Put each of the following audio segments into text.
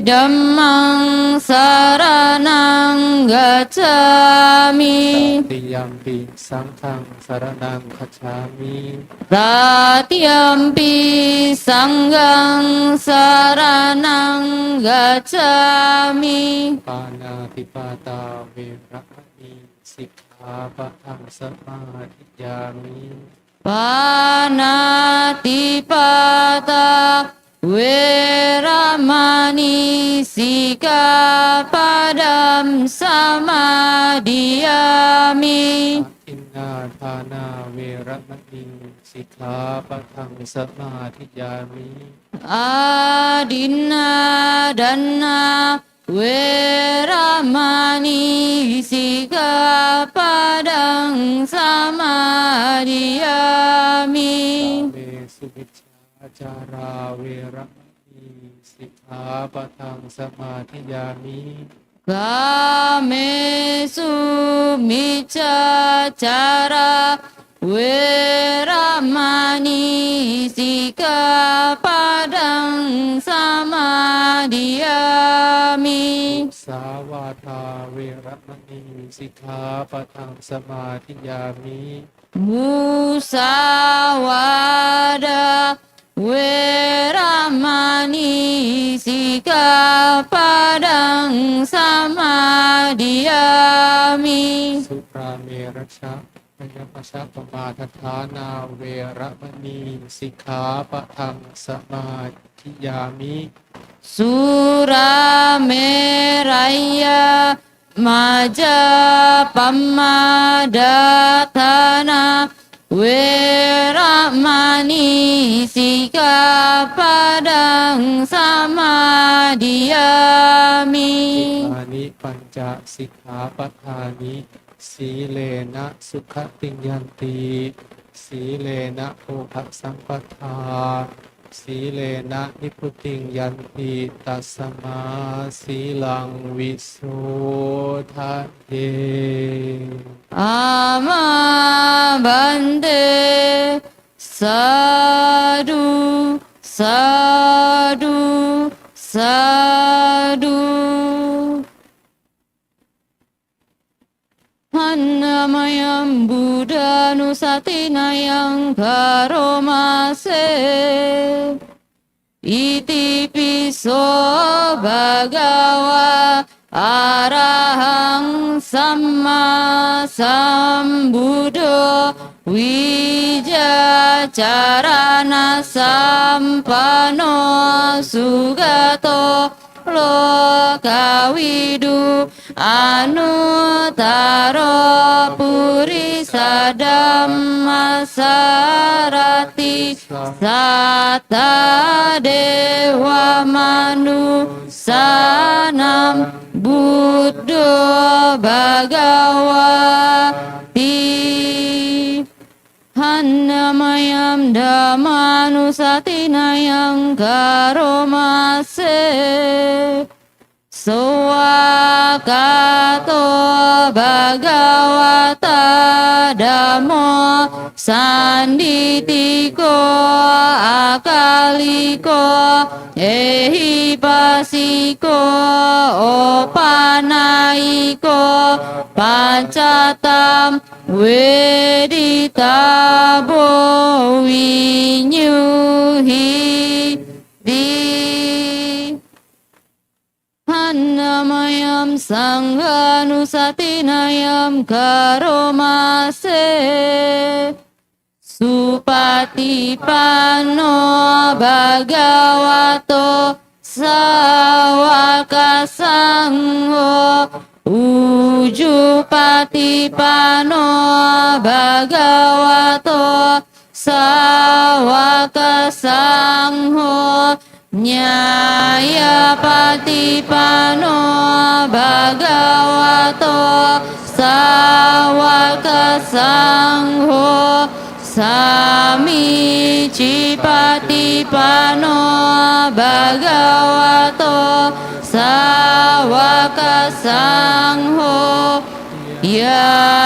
Dhammang saranang gacchami Tatiyampi Sanghang Saranang Gacchami Tatyampi sanghang saranang gacchami Panatipata Veramani Sikkhapatam Samadhiyami Panatipata Veramani Sikkhapadam samadhiyami Innathana Veramani Sikkhapatam Samadhiyami Adinna dana Veramani Sikkhapadam samadhiyami Kame Sumiccacara Veramani Sikkhapatam Samadhiyami Kamesu micacara Veramani Sikkhapadam samadhiyami Sawata Veramani Sikkhapatam Samadhiyami Musawada Veramani Sikkhapadam samadhiyami Suprameraccha Panyapasa Pamatatthana Veramani Sikkhapatam Samadhiyami Surameraya Majapammadatthana Veramani Sikkhapadam samadhiyami Ani Panca Sikkhapattani Silena Sukhatinyanti Silena Bhoga Sampatha Silena Nipputinyanti Tassama Silang Visodhate Ama bande sadu sadu sadu Annamayam Buddha Nusatinayang Karomase Iti piso bhagawa Arahang Samma Sambuddho Wijacarana Sampano Sugato Lokawidu Anuttaro Purisa Dhamma Sarati Satta Dewa Manusanam Buddho Bhagavati Hannamayam Dhammanusatinayang Karomase Sowakato Bhagavata Dhammo Sanditiko Akaliko Ehipasiko Opanaiko Pancatam Veditabo Vinyuhi Di Hannamayam Sanghanusatinayam Karomase Supatipanno Bhagavato Sawaka Sangho Ujupatipanno Bhagavato Sawaka Sangho Nyaya Patipano Bhagavato Sawaka Sangho Samici Patipano Bhagavato Sawaka Sangho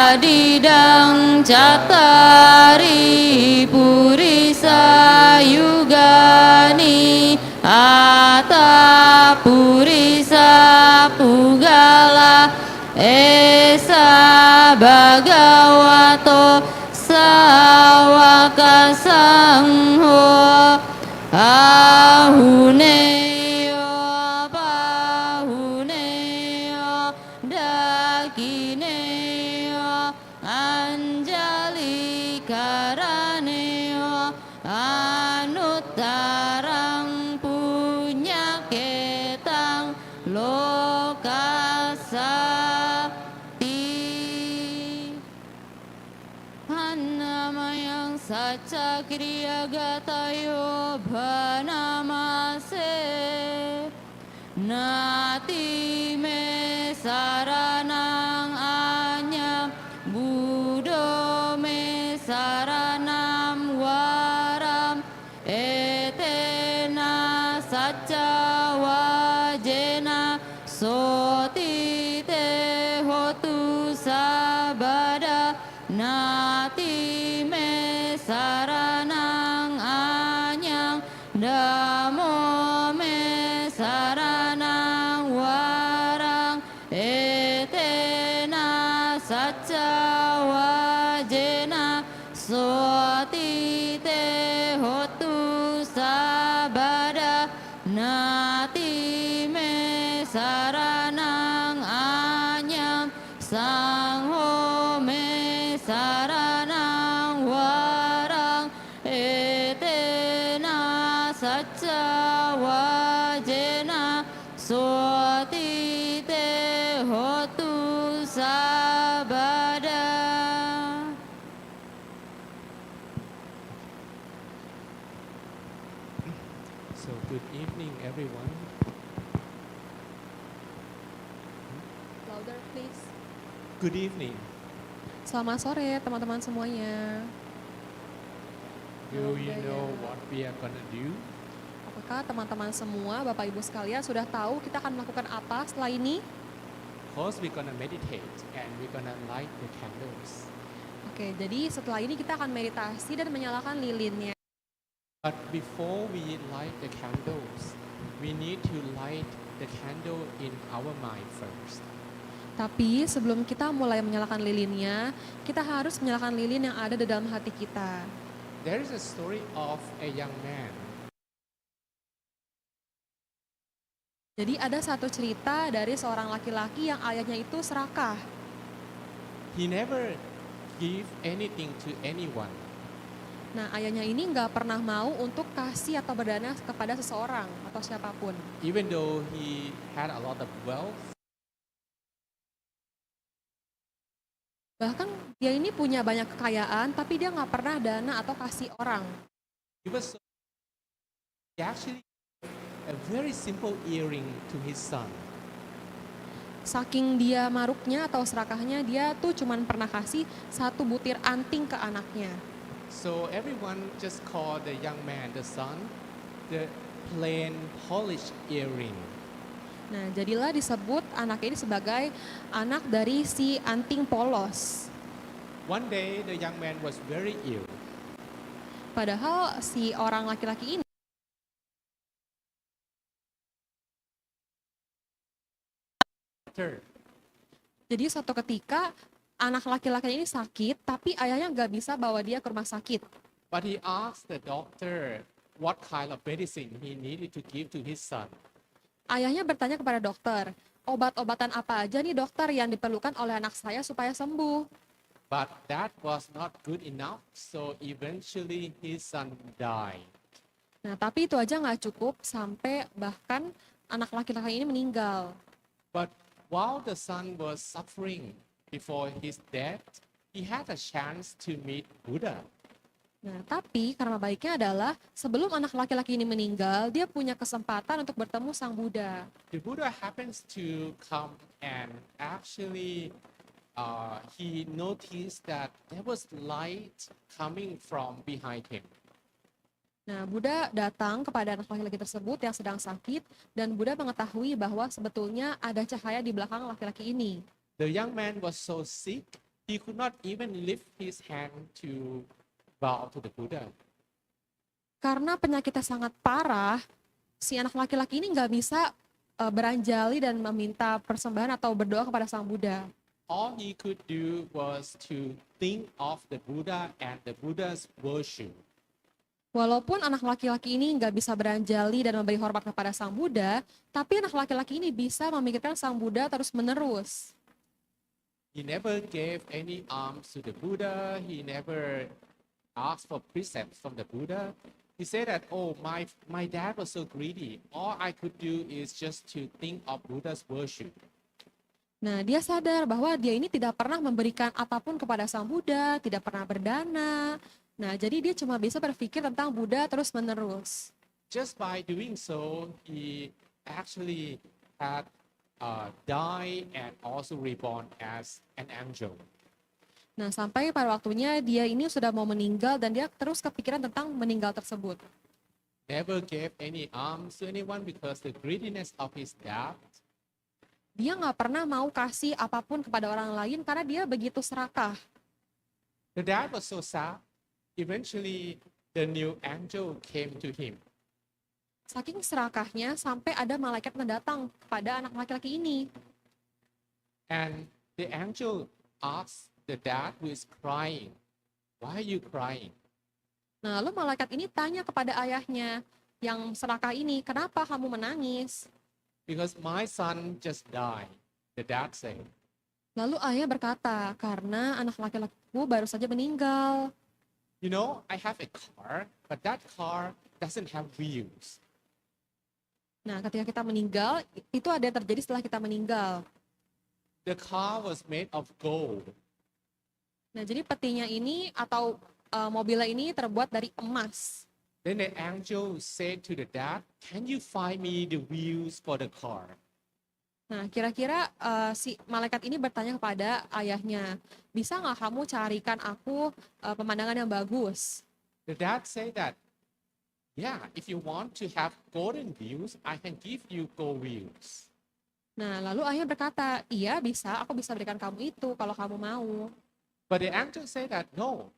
Yadidang Cattari Purisa Yugani Ata Puri Esa bhagavato sawaka sangho ahuneyo bahuneyo dakineyo anjali karaneyo anuttarang punyaketang lokasati Annamayang saca kriya gatayo bhanamase Nati me saranang anyam Buddho me saranam waram Etena saca wajena Soti te hotu sabada Nati me saranang anyang Damo me saranang warang Etena saca wajena Soti te hotu sabada Nati me saranang anyam Sangho me saranang warang Etena saca wajena Soti te hotu sabada So good evening, everyone. Louder please. Good evening. Selamat sore teman-teman semuanya. Do you know what we are gonna do? Apakah teman-teman semua, Bapak Ibu sekalian sudah tahu kita akan melakukan apa setelah ini? First, we're gonna meditate and we're gonna light the candles. Oke, jadi setelah ini kita akan meditasi dan menyalakan lilinnya. But before we light the candles, we need to light the candle in our mind first. Tapi sebelum kita mulai menyalakan lilinnya, kita harus menyalakan lilin yang ada di dalam hati kita. There is a story of a young man. Jadi ada satu cerita dari seorang laki-laki yang ayahnya itu serakah. He never give anything to anyone. Nah, ayahnya ini nggak pernah mau untuk kasih atau berdana kepada seseorang atau siapapun. Even though he had a lot of wealth, Bahkan dia ini punya banyak kekayaan, tapi dia nggak pernah dana atau kasih orang. he actually a very simple earring to his son. Saking dia maruknya atau serakahnya, dia tuh cuman pernah kasih satu butir anting ke anaknya. So everyone just call the young man, the son, the plain polished earring. Nah, jadilah disebut anak ini sebagai anak dari si anting polos. One day the young man was very ill. Padahal si orang laki-laki ini jadi suatu ketika anak laki-laki ini sakit, tapi ayahnya nggak bisa bawa dia ke rumah sakit. But he asked the doctor what kind of medicine he needed to give to his son. Ayahnya bertanya kepada dokter, obat-obatan apa aja nih dokter yang diperlukan oleh anak saya supaya sembuh. But that was not good enough, so eventually his son died. Nah, tapi itu aja nggak cukup sampai bahkan anak laki-laki ini meninggal. But while the son was suffering before his death, he had a chance to meet Buddha. Nah, tapi karena baiknya adalah sebelum anak laki-laki ini meninggal, dia punya kesempatan untuk bertemu Sang Buddha. The Buddha happens to come and actually he noticed that there was light coming from behind him. Nah, Buddha datang kepada anak laki-laki tersebut yang sedang sakit dan Buddha mengetahui bahwa sebetulnya ada cahaya di belakang laki-laki ini. The young man was so sick, he could not even lift his hand to bow to the Buddha. Karena penyakitnya sangat parah, si anak laki-laki ini nggak bisa beranjali dan meminta persembahan atau berdoa kepada Sang Buddha. All he could do was to think of the Buddha and the Buddha's worship. Walaupun anak laki-laki ini nggak bisa beranjali dan memberi hormat kepada Sang Buddha, tapi anak laki-laki ini bisa memikirkan Sang Buddha terus-menerus. He never gave any alms to the Buddha. He never asked for precepts from the Buddha. He said that, oh, my dad was so greedy. All I could do is just to think of Buddha's worship. Nah, dia sadar bahwa dia ini tidak pernah memberikan apapun kepada Sang Buddha, tidak pernah berdana. Nah, jadi dia cuma bisa berpikir tentang Buddha terus-menerus. Just by doing so, he actually had died and also reborn as an angel. Nah, sampai pada waktunya dia ini sudah mau meninggal dan dia terus kepikiran tentang meninggal tersebut. Never gave any alms to anyone because the greediness of his dad. Dia nggak pernah mau kasih apapun kepada orang lain karena dia begitu serakah. The dad was so sad. Eventually, the new angel came to him. Saking serakahnya sampai ada malaikat mendatang kepada anak laki-laki ini. And the angel asked the dad who is crying, why are you crying? Nah, lalu malaikat ini tanya kepada ayahnya yang serakah ini, kenapa kamu menangis? Because my son just died, the dad said. Lalu ayah berkata, karena anak laki-lakiku baru saja meninggal. You know, I have a car, but that car doesn't have wheels. Nah, ketika kita meninggal, itu ada yang terjadi setelah kita meninggal. The car was made of gold. Nah, jadi petinya ini atau mobilnya ini terbuat dari emas. Then the angel said to the dad, can you find me the wheels for the car? Nah, kira-kira si malaikat ini bertanya kepada ayahnya, bisa nggak kamu carikan aku pemandangan yang bagus? The dad said that, yeah, if you want to have golden wheels, I can give you gold wheels. Nah, lalu ayah berkata, iya bisa, aku bisa berikan kamu itu kalau kamu mau. But the angel said that, no,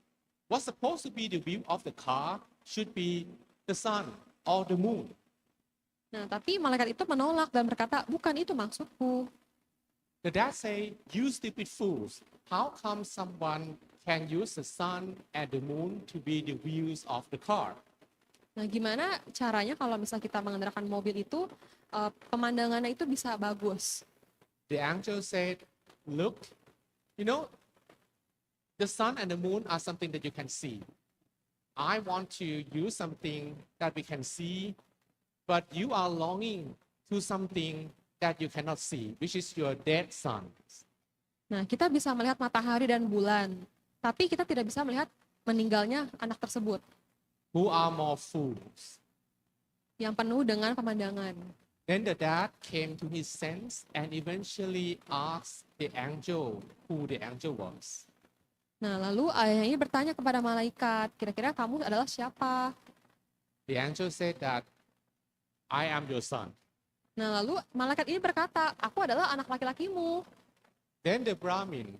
what's supposed to be the wheel of the car should be the sun or the moon. Nah, tapi malaikat itu menolak dan berkata, bukan itu maksudku. The dad say, you stupid fools, how come someone can use the sun and the moon to be the wheels of the car? Nah, gimana caranya kalau misalnya kita mengendaраkan mobil itu, pemandangannya itu bisa bagus? The angel said, look, you know, the sun and the moon are something that you can see. I want to use something that we can see, but you are longing to something that you cannot see, which is your dead son. Nah, kita bisa melihat matahari dan bulan, tapi kita tidak bisa melihat meninggalnya anak tersebut Who are more fools? yang penuh dengan pemandangan. Then the dad came to his sense and eventually asked the angel who the angel was. Nah, lalu ayah ini bertanya kepada malaikat, kira-kira kamu adalah siapa? The angel said that, I am your son. Nah, lalu malaikat ini berkata, aku adalah anak laki-lakimu. Then the Brahmin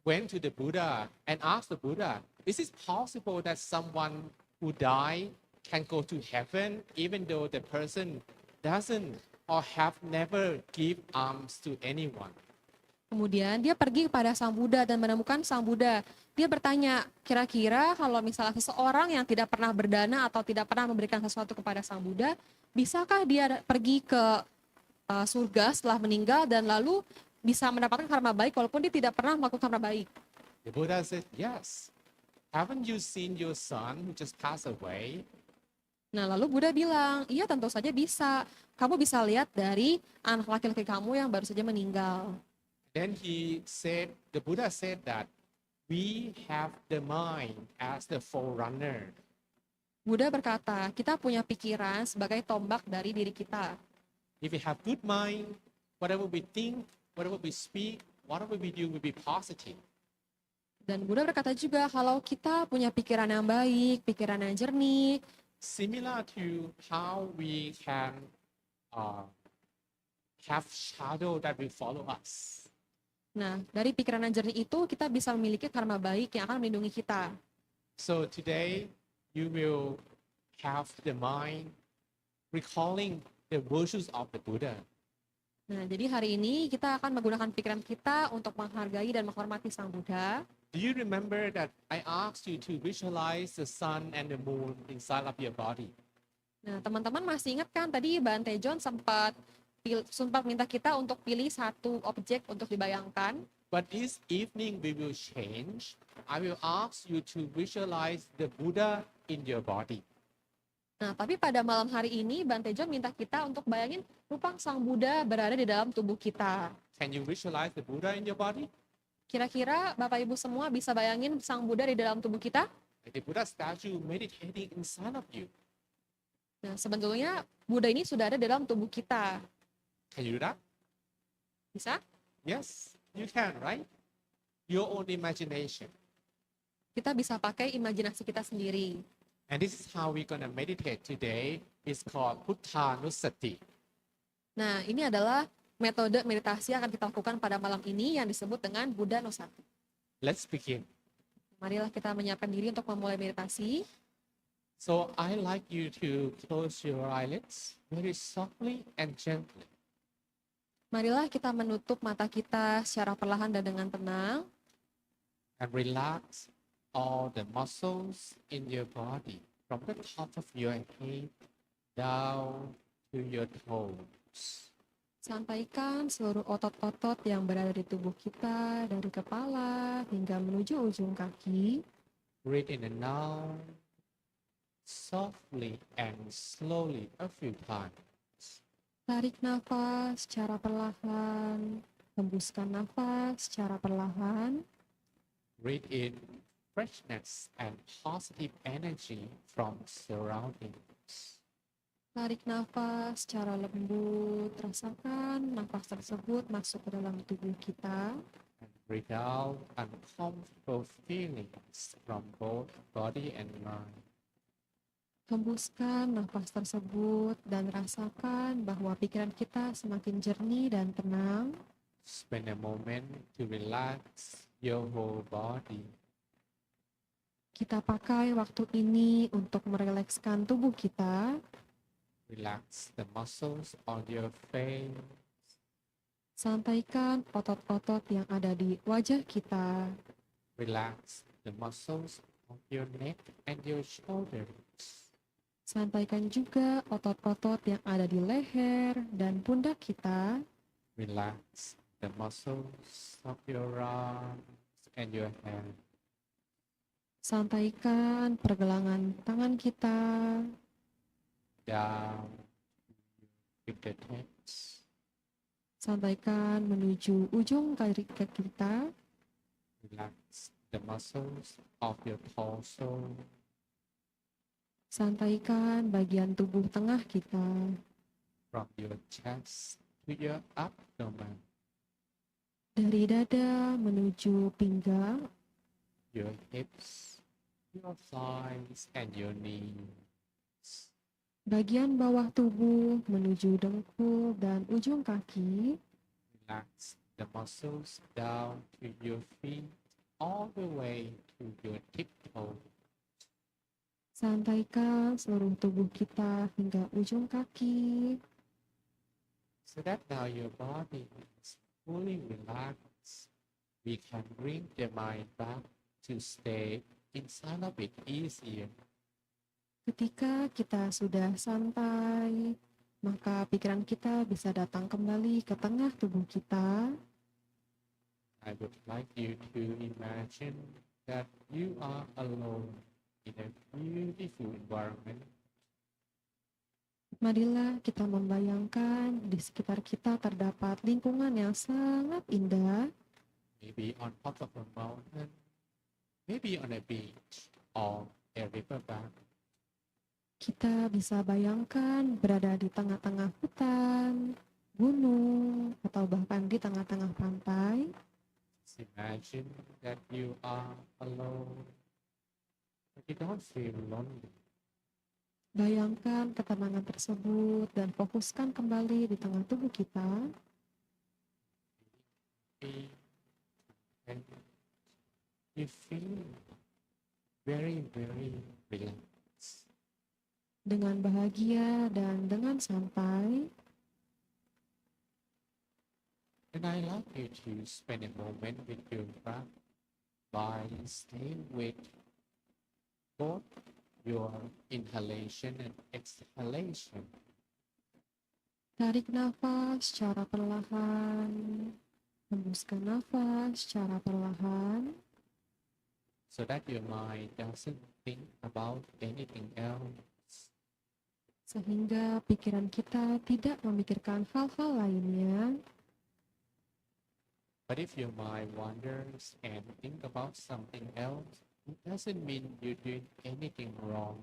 went to the Buddha and asked the Buddha, is it possible that someone who died can go to heaven even though the person doesn't or have never give alms to anyone? Kemudian dia pergi kepada Sang Buddha dan menemukan Sang Buddha. Dia bertanya, kira-kira kalau misalnya seseorang yang tidak pernah berdana atau tidak pernah memberikan sesuatu kepada Sang Buddha, bisakah dia pergi ke surga setelah meninggal dan lalu bisa mendapatkan karma baik walaupun dia tidak pernah melakukan karma baik? The Buddha said, yes. Haven't you seen your son who just passed away? Nah, lalu Buddha bilang, iya tentu saja bisa. Kamu bisa lihat dari anak laki-laki kamu yang baru saja meninggal. Then the Buddha said that we have the mind as the forerunner. Buddha berkata, kita punya pikiran sebagai tombak dari diri kita. If we have good mind, whatever we think, whatever we speak, whatever we do will be positive. Dan Buddha berkata juga, kalau kita punya pikiran yang baik, pikiran yang jernih, Similar to how we can have shadow that will follow us. nah dari pikiran yang jernih itu kita bisa memiliki karma baik yang akan melindungi kita. So today you will have the mind recalling the virtues of the Buddha. Nah, jadi hari ini kita akan menggunakan pikiran kita untuk menghargai dan menghormati Sang Buddha. Do you remember that I asked you to visualize the sun and the moon inside of your body? Nah, teman-teman masih ingat kan tadi Bante John sempat minta kita untuk pilih satu objek untuk dibayangkan. But this evening we will change. I will ask you to visualize the Buddha in your body. Nah, tapi pada malam hari ini Bante John minta kita untuk bayangin rupa Sang Buddha berada di dalam tubuh kita. Can you visualize the Buddha in your body? Kira-kira Bapak Ibu semua bisa bayangin Sang Buddha di dalam tubuh kita? Like the Buddha statue meditating inside of you. Nah, sebetulnya Buddha ini sudah ada dalam tubuh kita. Can you do that? Bisa? Yes, you can, right? Your own imagination. Kita bisa pakai imajinasi kita sendiri. And this is how we're going to meditate today. It's called Buddhanusati. Nah, ini adalah metode meditasi yang akan kita lakukan pada malam ini yang disebut dengan Buddha Nusati. Let's begin. Marilah kita menyiapkan diri untuk memulai meditasi. So I like you to close your eyelids very softly and gently. Marilah kita menutup mata kita secara perlahan dan dengan tenang. And relax all the muscles in your body from the top of your head down to your toes. Sampaikan seluruh otot-otot yang berada di tubuh kita dari kepala hingga menuju ujung kaki. Breathe in and out softly and slowly a few times. Tarik nafas secara perlahan, hembuskan nafas secara perlahan. Breathe in freshness and positive energy from surroundings. Tarik nafas secara lembut, rasakan nafas tersebut masuk ke dalam tubuh kita. And breathe out uncomfortable feelings from both body and mind. Hembuskan nafas tersebut dan rasakan bahwa pikiran kita semakin jernih dan tenang. Spend a moment to relax your whole body. Kita pakai waktu ini untuk merelekskan tubuh kita. Relax the muscles on your face. Santaikan otot-otot yang ada di wajah kita. Relax the muscles of your neck and your shoulders. Santaikan juga otot-otot yang ada di leher dan pundak kita. Relax the muscles of your arms and your hand. Santaikan pergelangan tangan kita. Down to your fingertips. Santaikan menuju ujung kaki kita. Relax the muscles of your torso. Santaikan bagian tubuh tengah kita. From your chest to your abdomen. Dari dada menuju pinggang. Your hips, your thighs, and your knees. Bagian bawah tubuh menuju dengkul dan ujung kaki. Relax the muscles down to your feet, all the way to your tiptoe. Santaikan seluruh tubuh kita hingga ujung kaki. So that now your body is fully relaxed. We can bring the mind back to stay inside of it easier. Ketika kita sudah santai, maka pikiran kita bisa datang kembali ke tengah tubuh kita. I would like you to imagine that you are alone in a beautiful environment. Marilah kita membayangkan di sekitar kita terdapat lingkungan yang sangat indah. Maybe on top of a mountain, maybe on a beach or a riverbank. Kita bisa bayangkan berada di tengah-tengah hutan, gunung, atau bahkan di tengah-tengah pantai. Just imagine that you are alone, but you don't feel lonely. Bayangkan ketenangan tersebut dan fokuskan kembali di tengah tubuh kita. And you feel very, very relaxed. Dengan bahagia dan dengan santai, And I like you to spend a moment with your breath by staying with both your inhalation and exhalation. Tarik nafas secara perlahan, hembuskan nafas secara perlahan, so that your mind doesn't think about anything else. sehingga pikiran kita tidak memikirkan hal-hal lainnya. But if your mind wanders and think about something else, it doesn't mean you're doing anything wrong.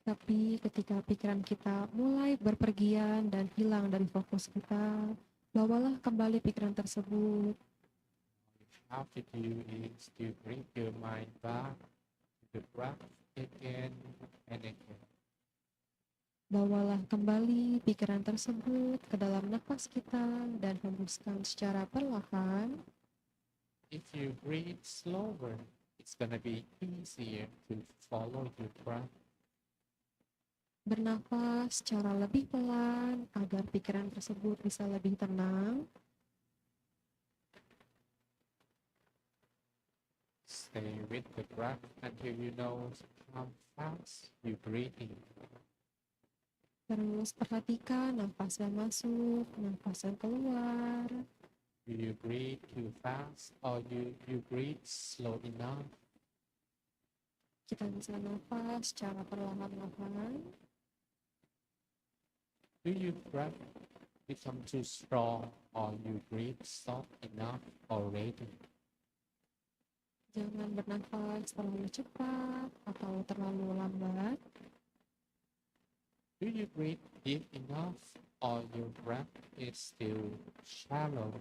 Tapi ketika pikiran kita mulai berpergian dan hilang dari fokus kita, bawalah kembali pikiran tersebut. All you have to do is to bring your mind back to the breath again and again. Bawalah kembali pikiran tersebut ke dalam nafas kita dan hembuskan secara perlahan. If you breathe slower, it's gonna be easier to follow your breath. Bernafas secara lebih pelan agar pikiran tersebut bisa lebih tenang. Stay with the breath until you know how fast you're breathing. Terus perhatikan nafas yang masuk, nafas yang keluar. Do you breathe too fast or you breathe slow enough? Kita bisa nafas secara perlahan-lahan. Do your breath become too strong or you breathe soft enough already? Jangan bernafas terlalu cepat atau terlalu lambat. Do you breathe deep enough or your breath is still shallow?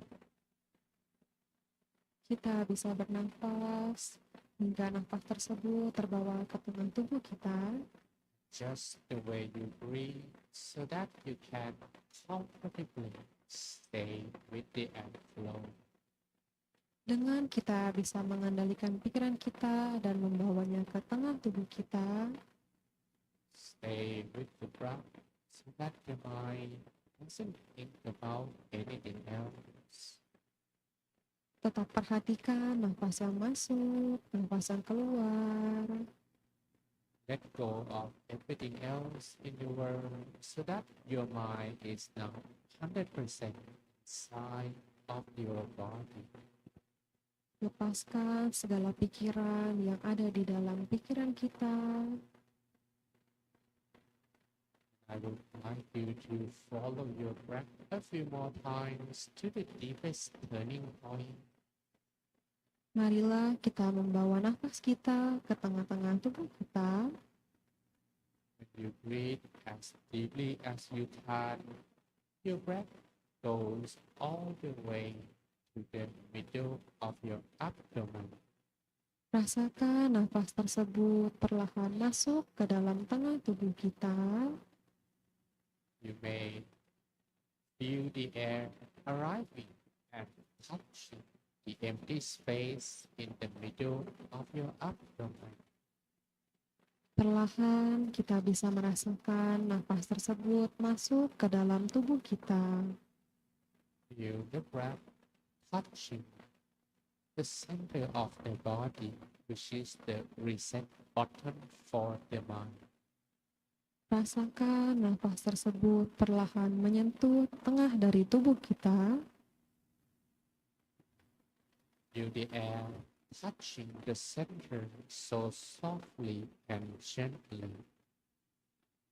Kita bisa bernafas hingga nafas tersebut terbawa ke tengah tubuh kita. Just the way you breathe so that you can comfortably stay with the airflow. Dengan kita bisa mengendalikan pikiran kita dan membawanya ke tengah tubuh kita, Stay with the breath so that your mind doesn't think about anything else. tetap perhatikan nafas yang masuk, nafas yang keluar. Let go of everything else in the world so that your mind is now 100% inside of your body. Lepaskan segala pikiran yang ada di dalam pikiran kita. I would like you to follow your breath a few more times to the deepest turning point. Marilah kita membawa nafas kita ke tengah-tengah tubuh kita. When you breathe as deeply as you can, your breath goes all the way to the middle of your abdomen. Rasakan nafas tersebut perlahan masuk ke dalam tengah tubuh kita. You may feel the air arriving and touching the empty space in the middle of your abdomen. Perlahan kita bisa merasakan nafas tersebut masuk ke dalam tubuh kita. Feel the breath touching the center of the body, which is the reset button for the mind. Rasakan nafas tersebut perlahan menyentuh tengah dari tubuh kita. Feel the air touching the center so softly and gently.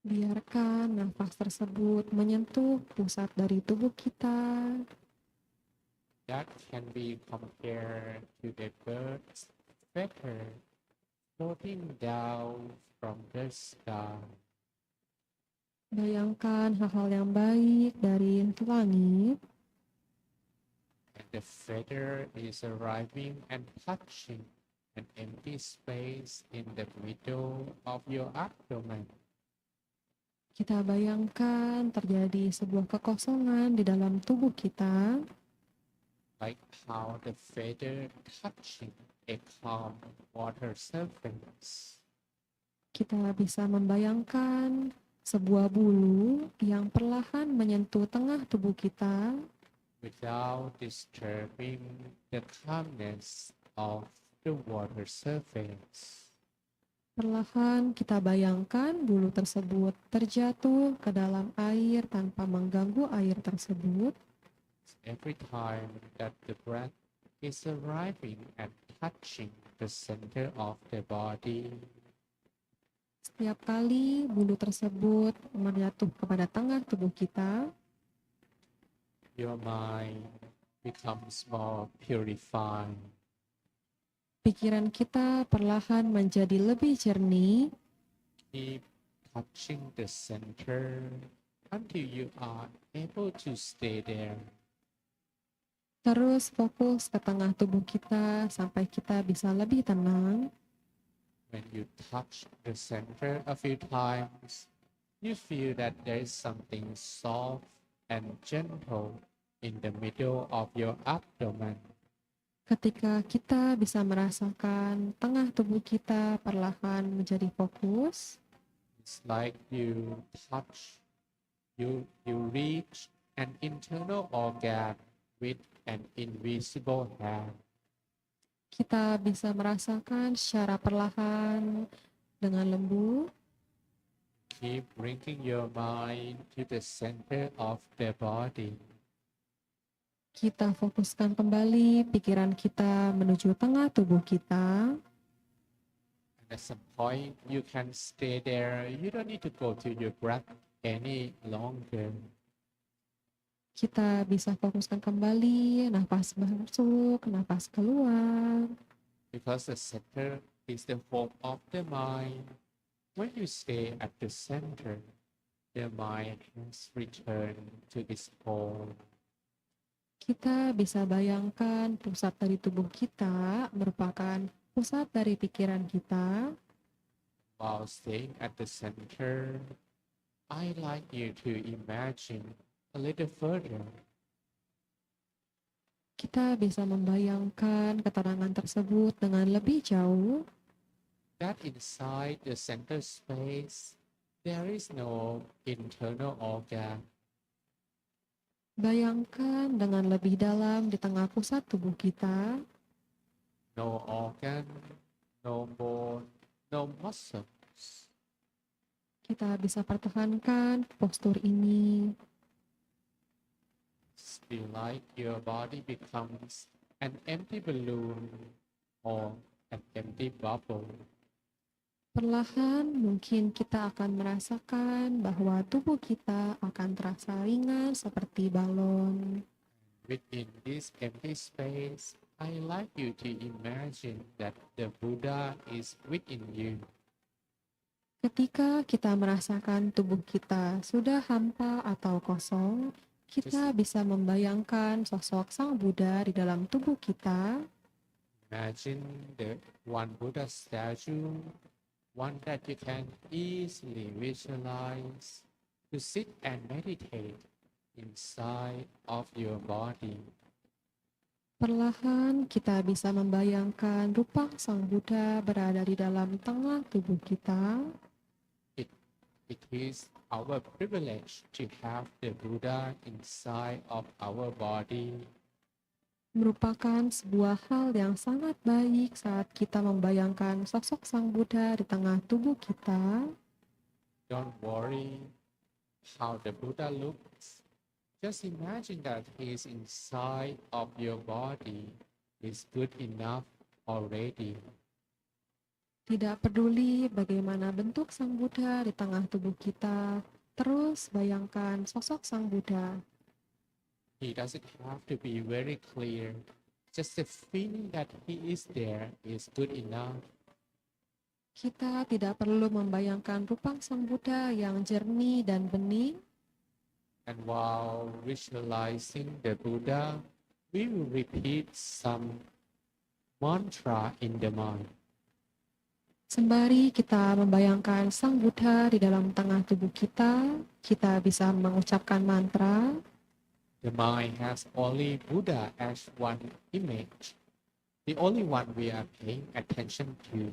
Biarkan nafas tersebut menyentuh pusat dari tubuh kita. That can be compared to the bird's feather floating down from the sky. Bayangkan hal-hal yang baik dari langit. And the feather is arriving and touching an empty space in the middle of your abdomen. Kita bayangkan terjadi sebuah kekosongan di dalam tubuh kita. Like how the feather touching a calm water surface. Kita bisa membayangkan sebuah bulu yang perlahan menyentuh tengah tubuh kita. without disturbing the calmness of the water surface. Perlahan kita bayangkan bulu tersebut terjatuh ke dalam air tanpa mengganggu air tersebut. Every time that the breath is arriving and touching the center of the body, Setiap kali bulu tersebut menjatuh kepada tengah tubuh kita, your mind becomes more purified. pikiran kita perlahan menjadi lebih jernih. Keep touching the center until you are able to stay there. Terus fokus ke tengah tubuh kita sampai kita bisa lebih tenang. When you touch the center a few times, you feel that there is something soft and gentle in the middle of your abdomen. Ketika kita bisa merasakan tengah tubuh kita perlahan menjadi fokus, It's like you reach an internal organ with an invisible hand. kita bisa merasakan secara perlahan dengan lembut. Keep bringing your mind to the center of the body. Kita fokuskan kembali pikiran kita menuju tengah tubuh kita. And at some point, you can stay there. You don't need to go to your breath any longer. Kita bisa fokuskan kembali nafas masuk, nafas keluar. Because the center is the home of the mind. When you stay at the center, the mind has returned to its home. Kita bisa bayangkan pusat dari tubuh kita merupakan pusat dari pikiran kita. While staying at the center, I like you to imagine a little further. Kita bisa membayangkan ketenangan tersebut dengan lebih jauh. That inside the center space, there is no internal organ. Bayangkan dengan lebih dalam di tengah pusat tubuh kita, No organ, no bone, no muscles. kita bisa pertahankan postur ini. Feel like your body becomes an empty balloon or an empty bubble. Perlahan mungkin kita akan merasakan bahwa tubuh kita akan terasa ringan seperti balon. Within this empty space, I like you to imagine that the Buddha is within you. Ketika kita merasakan tubuh kita sudah hampa atau kosong, kita bisa membayangkan sosok Sang Buddha di dalam tubuh kita. Imagine the one Buddha statue, one that you can easily visualize to sit and meditate inside of your body. Perlahan kita bisa membayangkan rupa Sang Buddha berada di dalam tengah tubuh kita. It is our privilege to have the Buddha inside of our body. Merupakan sebuah hal yang sangat baik saat kita membayangkan sosok Sang Buddha di tengah tubuh kita. Don't worry how the Buddha looks. Just imagine that he is inside of your body is good enough already. Tidak peduli bagaimana bentuk Sang Buddha di tengah tubuh kita, terus bayangkan sosok Sang Buddha. He doesn't have to be very clear. Just the feeling that he is there is good enough. Kita tidak perlu membayangkan rupa Sang Buddha yang jernih dan bening. And while visualizing the Buddha, we will repeat some mantra in the mind. Sembari kita membayangkan Sang Buddha di dalam tengah tubuh kita bisa mengucapkan mantra. The mind has only Buddha as one image, the only one we are paying attention to.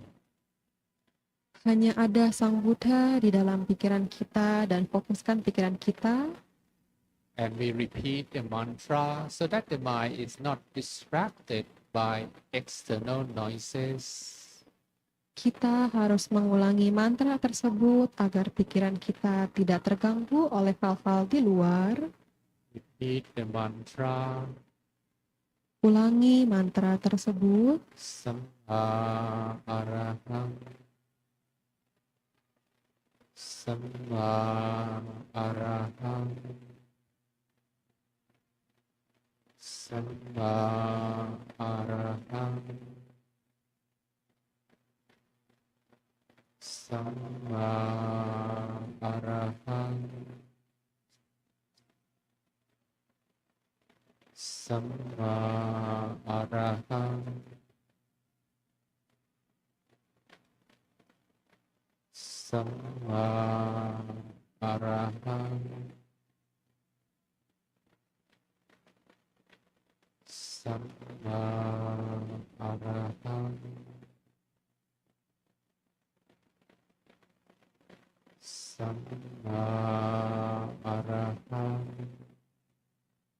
Hanya ada Sang Buddha di dalam pikiran kita dan fokuskan pikiran kita. And we repeat the mantra so that the mind is not distracted by external noises. Kita harus mengulangi mantra tersebut agar pikiran kita tidak terganggu oleh hal-hal di luar. Repeat the mantra. Ulangi mantra tersebut. Samma arahang. Samma arahang. Samma arahang. Samma arahang. Samma arahang. Samma arahang. Samma arahang. Samma arahang. Samma arahang. Samma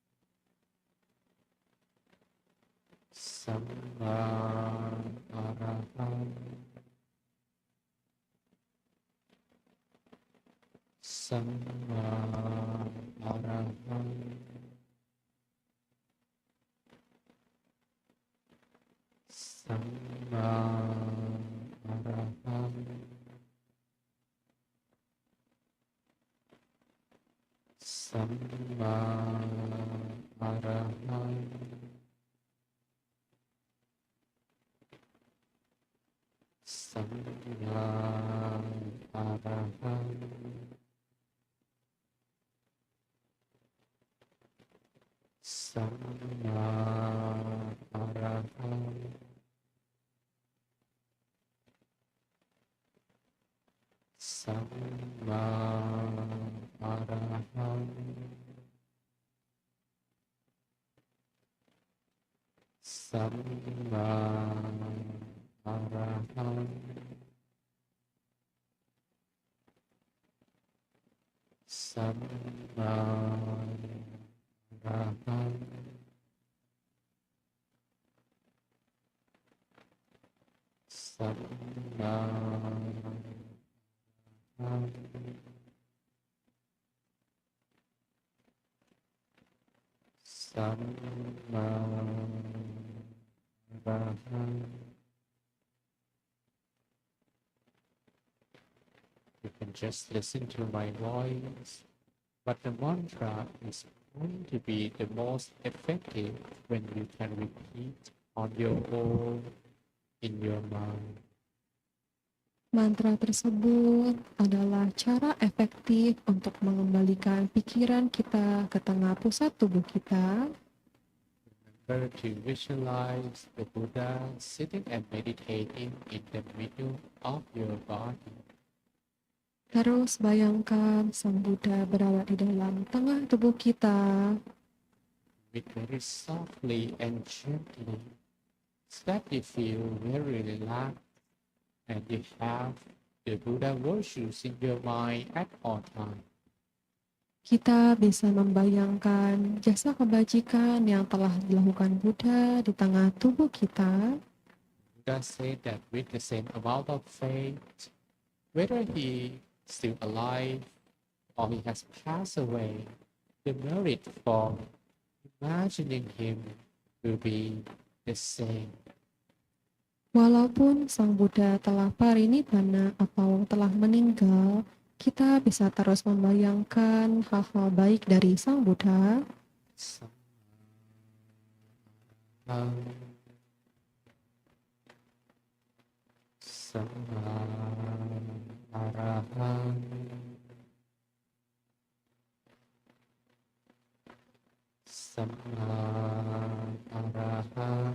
arahang. Samma arahang. Samma arahang. Samma arahang. Samma arahang. Samma arahang. Samma arahang. Samma arahang. Samma arahang. Samma arahang. You can just listen to my voice, but the mantra is going to be the most effective when you can repeat on your own in your mind. Mantra tersebut adalah cara efektif untuk mengembalikan pikiran kita ke tengah pusat tubuh kita. Remember to visualize the Buddha sitting and meditating in the middle of your body. Terus bayangkan Sang Buddha berada di dalam tengah tubuh kita. Breathe very softly and gently so that you feel very relaxed and you have the Buddha virtues in your mind at all times. Kita bisa membayangkan jasa kebajikan yang telah dilakukan Buddha di tengah tubuh kita. Buddha said that with the same amount of faith, whether he still alive or he has passed away, the merit for imagining him will be the same. Walaupun Sang Buddha telah parinibbana atau telah meninggal, kita bisa terus membayangkan hal-hal baik dari Sang Buddha. Samma arahang. Samma arahang.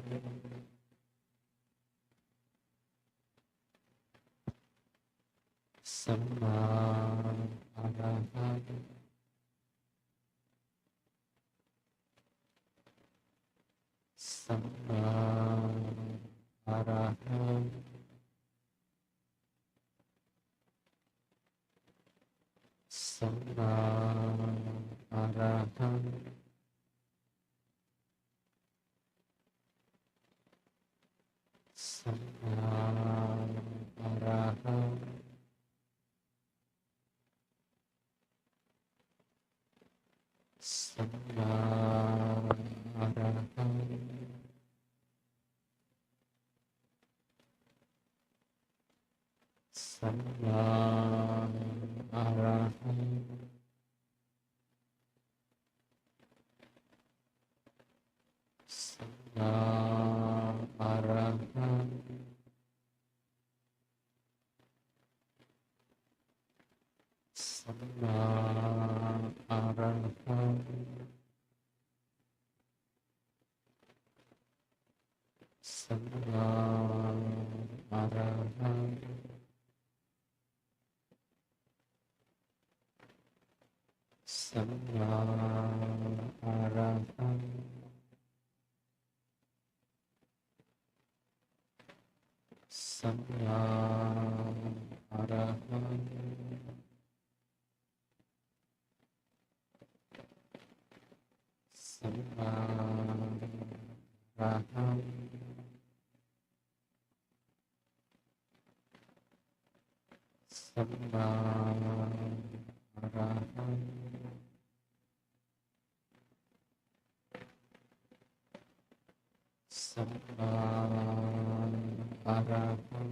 Samma arahang. Samma arahang. Samma arahang. Sama Araham Sama Araham Sama Araham Sama Araham Sama Araham Sama Araham Sama Araham Sama Araham Sama Araham Sama Araham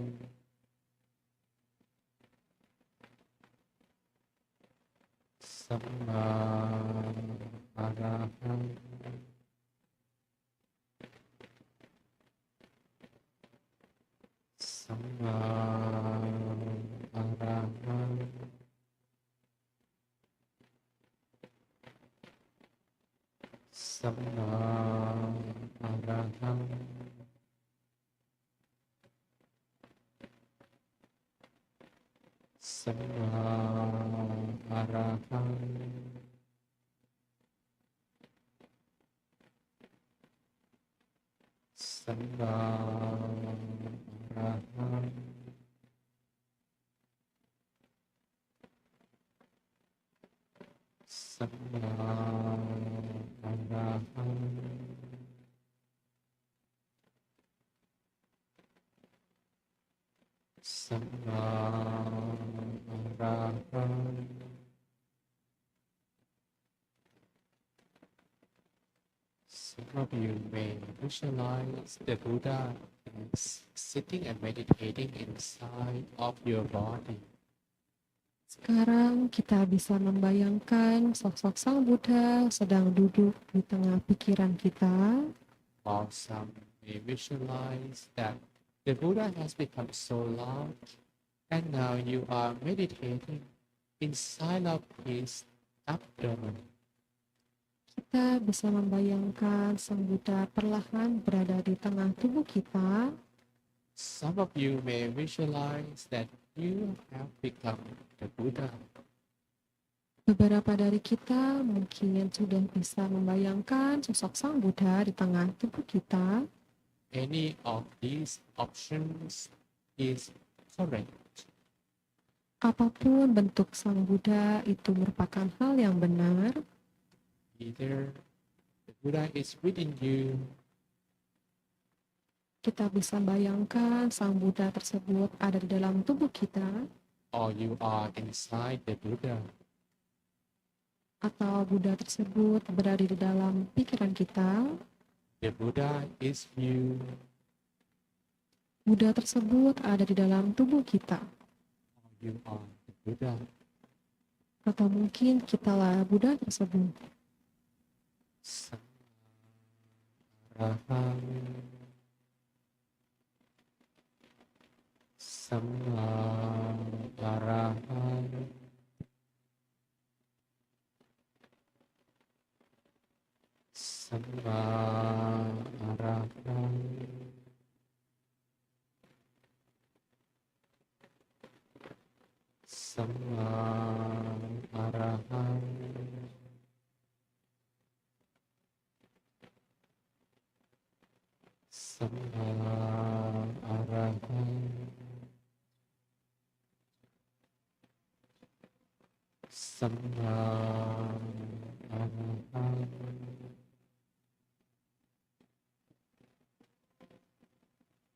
Sama Araham Sama Araham Sama Araham Sama Araham Sama Araham Sama Araham Sama Araham Sama Araham Some of you may visualize the Buddha sitting and meditating inside of your body. Sekarang kita bisa membayangkan sosok Sang Buddha sedang duduk di tengah pikiran kita. Or some may visualize that the Buddha has become so large and now you are meditating inside of his abdomen. Kita bisa membayangkan Sang Buddha perlahan berada di tengah tubuh kita. Some of you may visualize that you have become the Buddha. Beberapa dari kita mungkin sudah bisa membayangkan sosok Sang Buddha di tengah tubuh kita. Any of these options is correct. Apapun bentuk Sang Buddha itu merupakan hal yang benar. Either the Buddha is within you Kita bisa bayangkan Sang Buddha tersebut ada di dalam tubuh kita, or you are inside the Buddha. atau Buddha tersebut berada di dalam pikiran kita. The Buddha is you, Buddha tersebut ada di dalam tubuh kita. or you are the Buddha. Atau mungkin kitalah Buddha tersebut. Saraham Sama Araham Sama Araham Sama Araham Sama Araham Sama Araham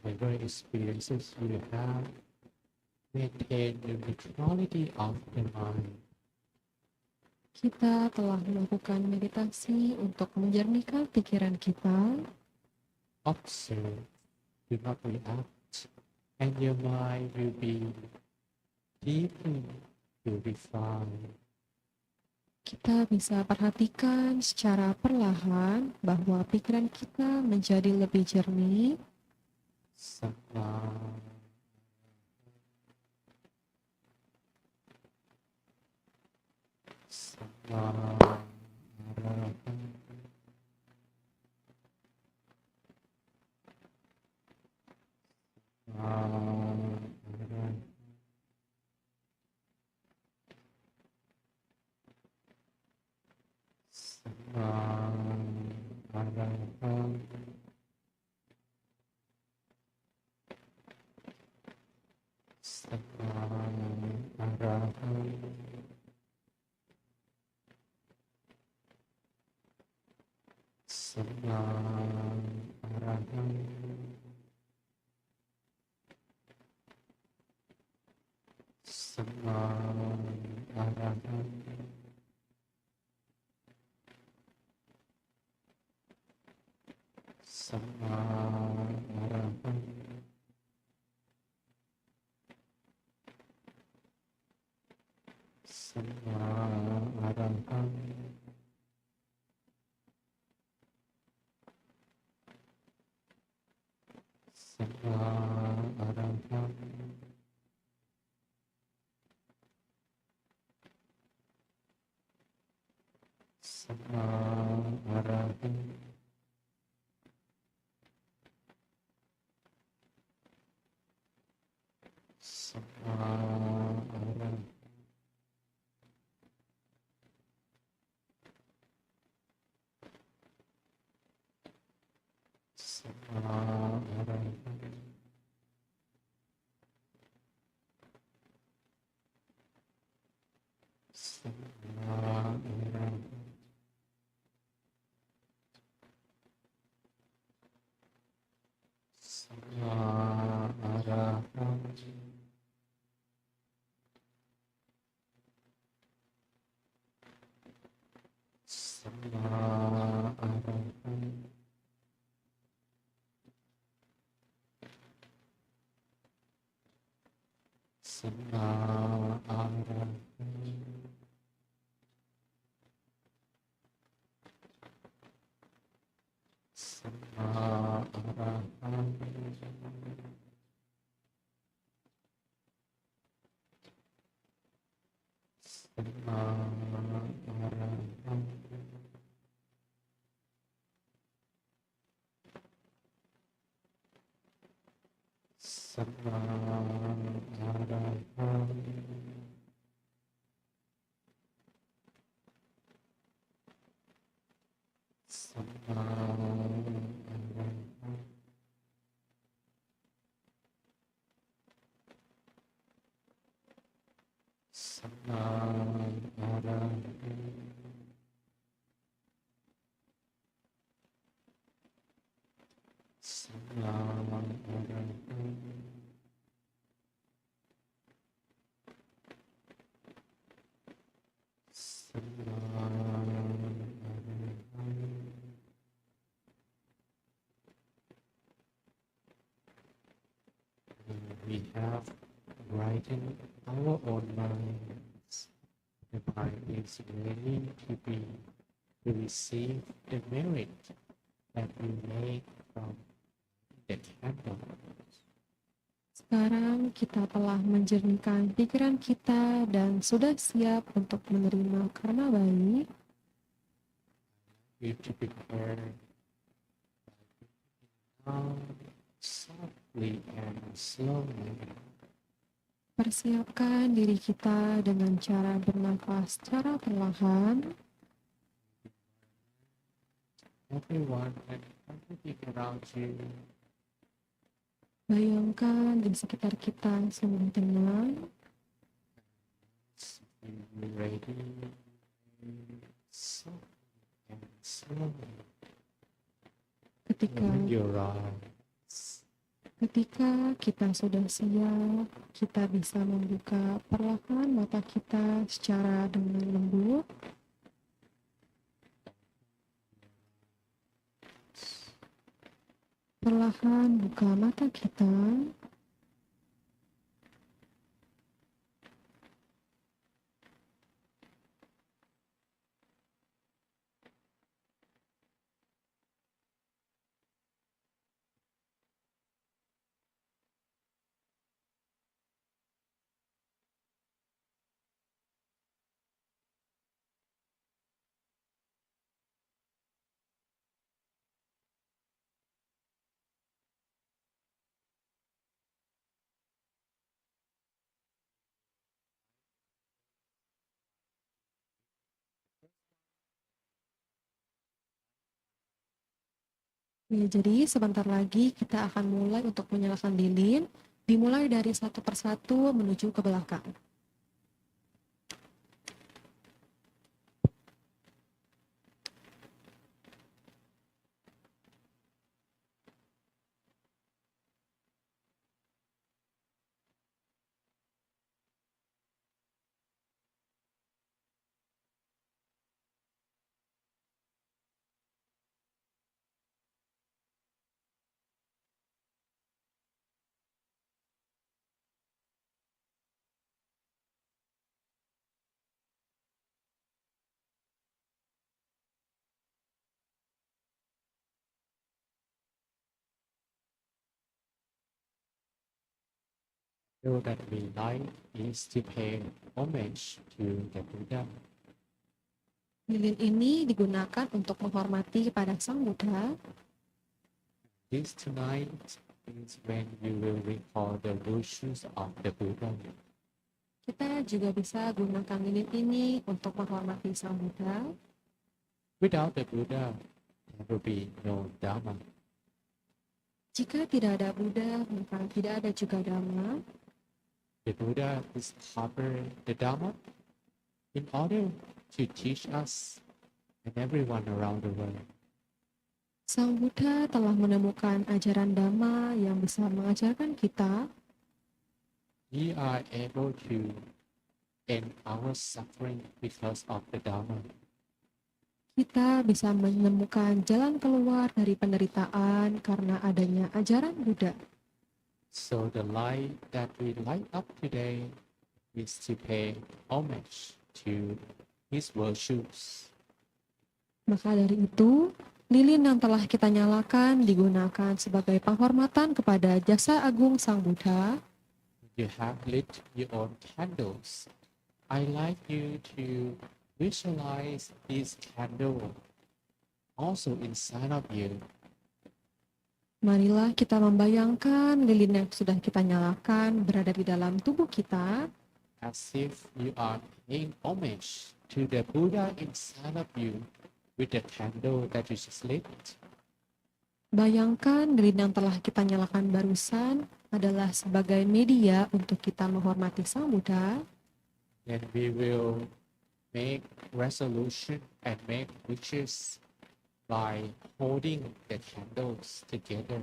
Whatever experiences you have, maintain the neutrality of the mind. Kita telah melakukan meditasi untuk menjernihkan pikiran kita. Observe, do not react, and your mind will be deeply purified. Kita bisa perhatikan secara perlahan bahwa pikiran kita menjadi lebih jernih. Sama. Sama araham. We have written our own minds. The mind is ready to receive the merit that we make from the candle. Sekarang kita telah menjernihkan pikiran kita dan sudah siap untuk menerima karma baik. You to prepare now softly and slowly. Persiapkan diri kita dengan cara bernafas secara perlahan. Everyone and everything around you Bayangkan di sekitar kita semua tenang. be ready softly and slowly. Ketika Open your eyes. Ketika kita sudah siap, kita bisa membuka perlahan mata kita secara dengan lembut. Perlahan buka mata kita. Ya, jadi sebentar lagi kita akan mulai untuk menyalakan lilin, dimulai dari satu persatu menuju ke belakang. So that we like is to pay homage to the Buddha. Lilin ini digunakan untuk menghormati kepada Sang Buddha. This tonight is when you will recall the virtues of the Buddha. Kita juga bisa gunakan lilin ini untuk menghormati Sang Buddha. Without the Buddha, there will be no Dharma. Jika tidak ada Buddha, maka tidak ada juga Dhamma. The Buddha discovered the Dharma in order to teach us and everyone around the world. Sang Buddha telah menemukan ajaran Dhamma yang bisa mengajarkan kita. We are able to end our suffering because of the Dharma. Kita bisa menemukan jalan keluar dari penderitaan karena adanya ajaran Buddha. So the light that we light up today is to pay homage to his virtues. Maka dari itu, lilin yang telah kita nyalakan digunakan sebagai penghormatan kepada jasa agung Sang Buddha. You have lit your own candles. I like you to visualize this candle also inside of you. Marilah kita membayangkan lilin yang sudah kita nyalakan berada di dalam tubuh kita, as if you are paying homage to the Buddha inside of you with the candle that you just lit. bayangkan lilin yang telah kita nyalakan barusan adalah sebagai media untuk kita menghormati Sang Buddha. Then we will make resolution and make wishes by holding the candles together.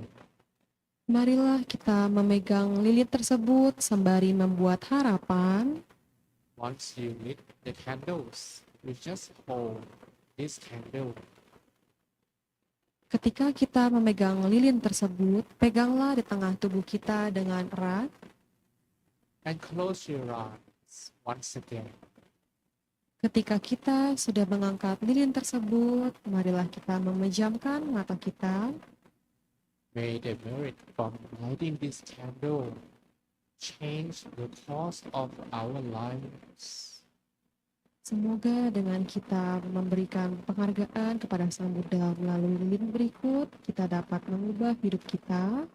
Marilah kita memegang lilin tersebut sembari membuat harapan. Once you lit the candles, you just hold this candle Ketika kita memegang lilin tersebut, peganglah di tengah tubuh kita dengan erat. and close your eyes once again. Ketika kita sudah mengangkat lilin tersebut, marilah kita memejamkan mata kita. May the merit from lighting this candle change the course of our lives. Semoga dengan kita memberikan penghargaan kepada Sang Buddha melalui lilin berikut, kita dapat mengubah hidup kita.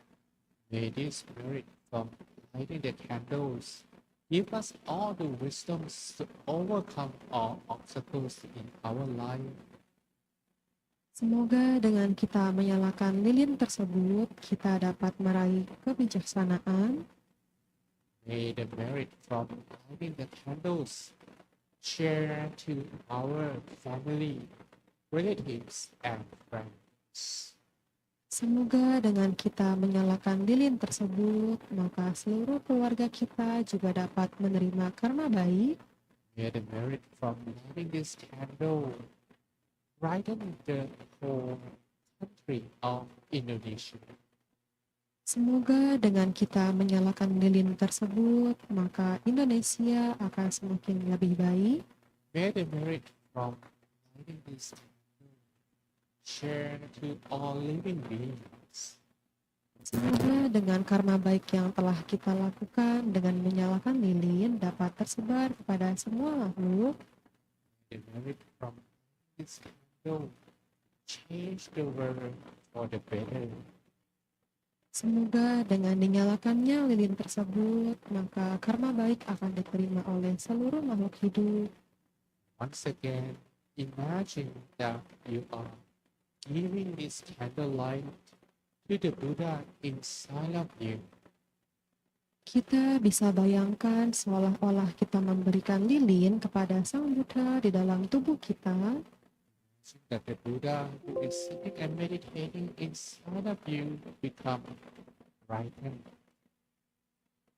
May this merit from lighting the candles give us all the wisdoms to overcome all obstacles in our life. Semoga dengan kita menyalakan lilin tersebut, kita dapat meraih kebijaksanaan. May the merit from lighting the candles share to our family, relatives, and friends. Semoga dengan kita menyalakan lilin tersebut, maka seluruh keluarga kita juga dapat menerima karma baik. May the merit from lighting this candle brighten the whole country of Indonesia. Semoga dengan kita menyalakan lilin tersebut, maka Indonesia akan semakin lebih baik. May the merit from lighting this candle share to all living beings. Semoga dengan karma baik yang telah kita lakukan dengan menyalakan lilin dapat tersebar kepada semua makhluk. The merit from this candle change the world for the better. Semoga dengan dinyalakannya lilin tersebut, maka karma baik akan diterima oleh seluruh makhluk hidup. Once again, imagine that you are giving this candlelight to the Buddha inside of you. Kita bisa bayangkan seolah-olah kita memberikan lilin kepada Sang Buddha di dalam tubuh kita. That the Buddha who is sitting and meditating inside of you become brightened.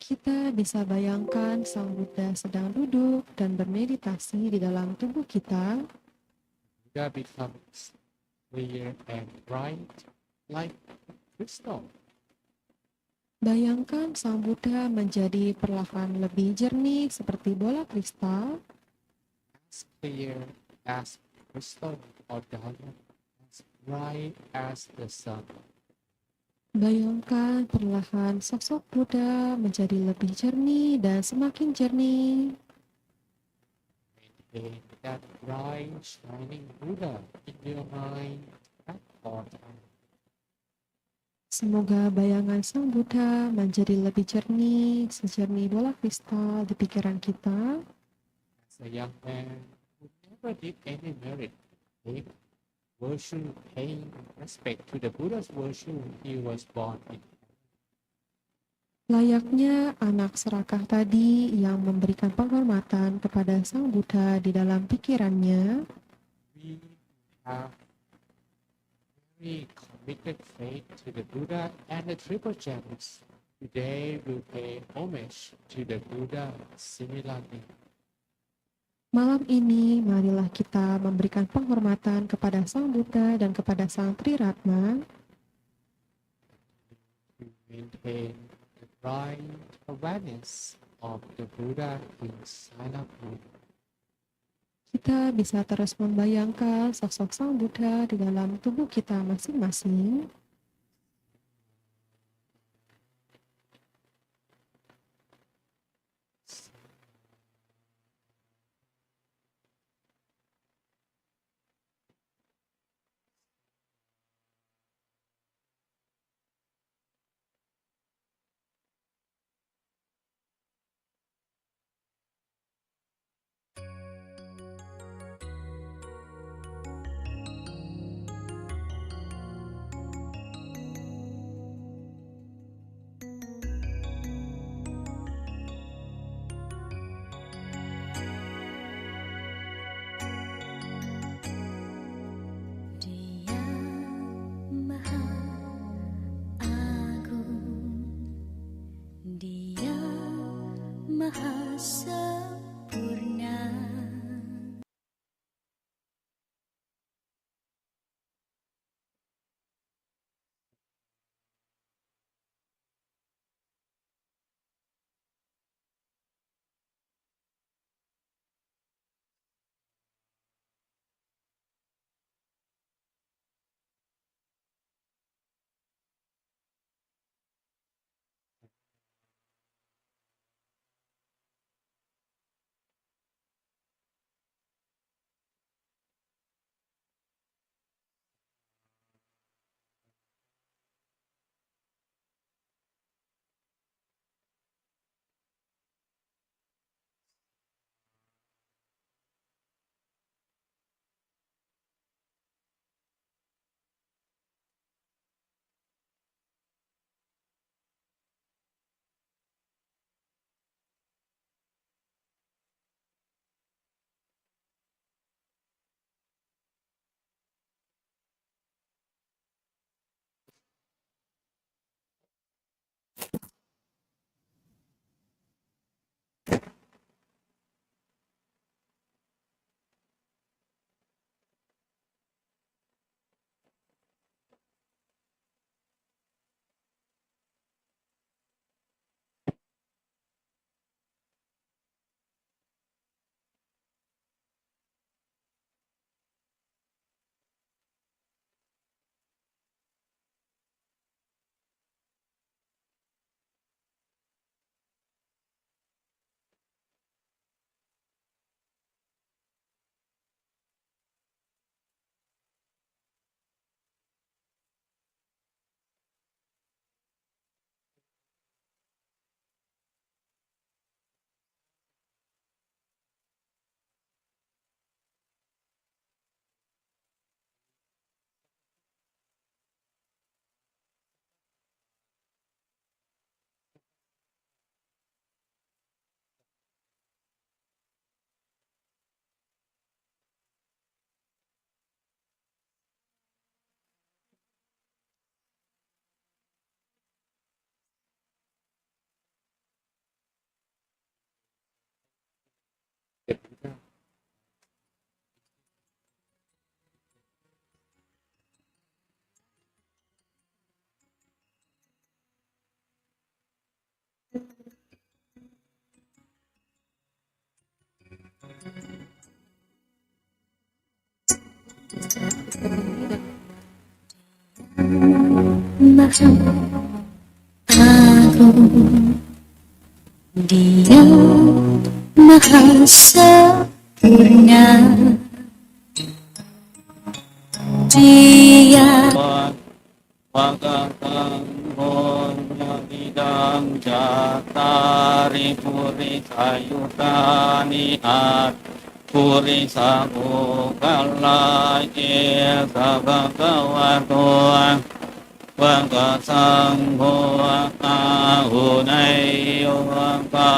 Kita bisa bayangkan Sang Buddha sedang duduk dan bermeditasi di dalam tubuh kita. Buddha becomes clear and bright like crystal. Bayangkan Sang Buddha menjadi perlahan lebih jernih seperti bola kristal. As clear as crystal or diamond, as bright as the sun. Bayangkan perlahan sosok Buddha menjadi lebih jernih dan semakin jernih. Maintain that bright, shining Buddha in your mind at all times. Semoga bayangan Sang Buddha menjadi lebih jernih, sejernih bola kristal di pikiran kita. As a young man who never did any merit, paying worship, paying respect to the Buddha's worship, he was born in. Layaknya anak serakah tadi yang memberikan penghormatan kepada Sang Buddha di dalam pikirannya, We have very committed faith to the Buddha and the Triple Gems. Today we pay homage to the Buddha similarly. malam ini marilah kita memberikan penghormatan kepada Sang Buddha dan kepada Sang Triratna. To maintain the bright awareness of the Buddha inside of you. Kita bisa terus membayangkan sosok Sang Buddha di dalam tubuh kita masing-masing. Maha sempurna. Maha Agung, Dia Maha Sempurna, Dia ภะคะตังโฆญาติดังจัตตาริปุริสายุตานิอาตปุริสาโภคัลลาเอสะภะคะวะโตภะคะสังโฆอาหุนัยโยปา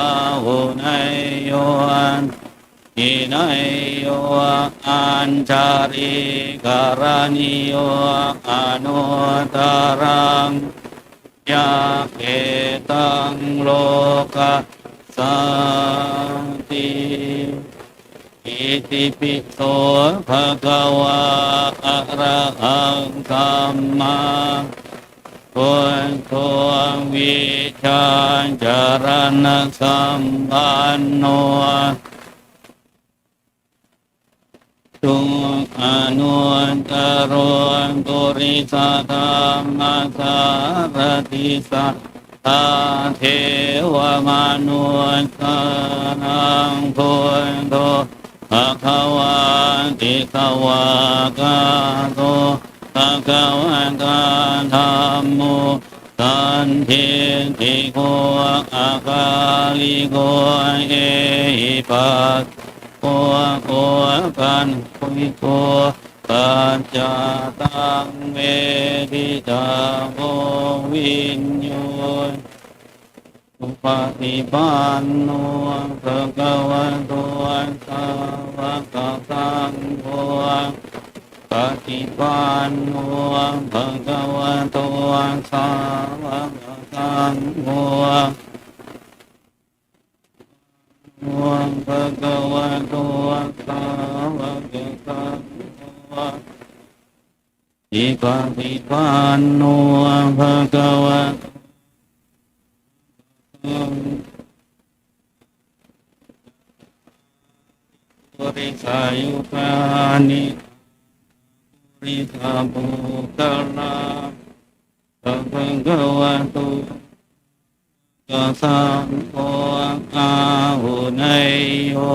หุนัยโยอินัยโยอัญชาริการณิโยอนุตตรังยาเกตังโลกัสสันติอิติปิโสภะคะวะอะระหังสัมมาพุทโธวิชาจารณะสัมปันโนตุอนุตตรปุริสธรรมสารติสัทธาเทวมนุสสานังพุทโธภะคะวะติสวากาโตภะคะวะตาธัมโมสันทิติโกอะกาลิโกเอหิปัสโกโกกันคุยโกปัญจตังเวทิตาโกวิญโยอุปฏิปันโนภะคะวะโตสาวกสังโฆปฏิปันโนภะคะวะโตสาวกสังโฆ Tuang Bhagavato Akkavagata Ipatipanno Bhagavato Purisayukani Purisabhukala Bhagavato Kasangko Ahunayo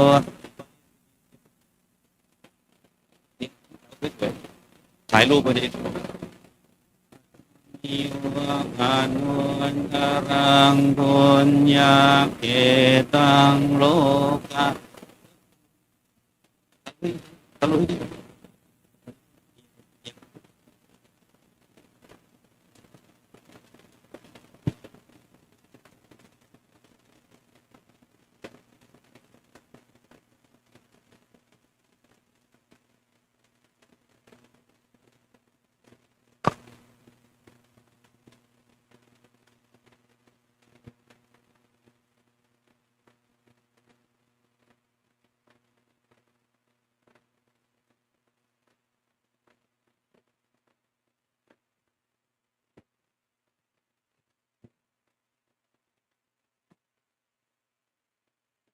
ถ่ายรูปไปดินิวังอนุนตรังปุญญาเกตังโลกะตะลุยดิ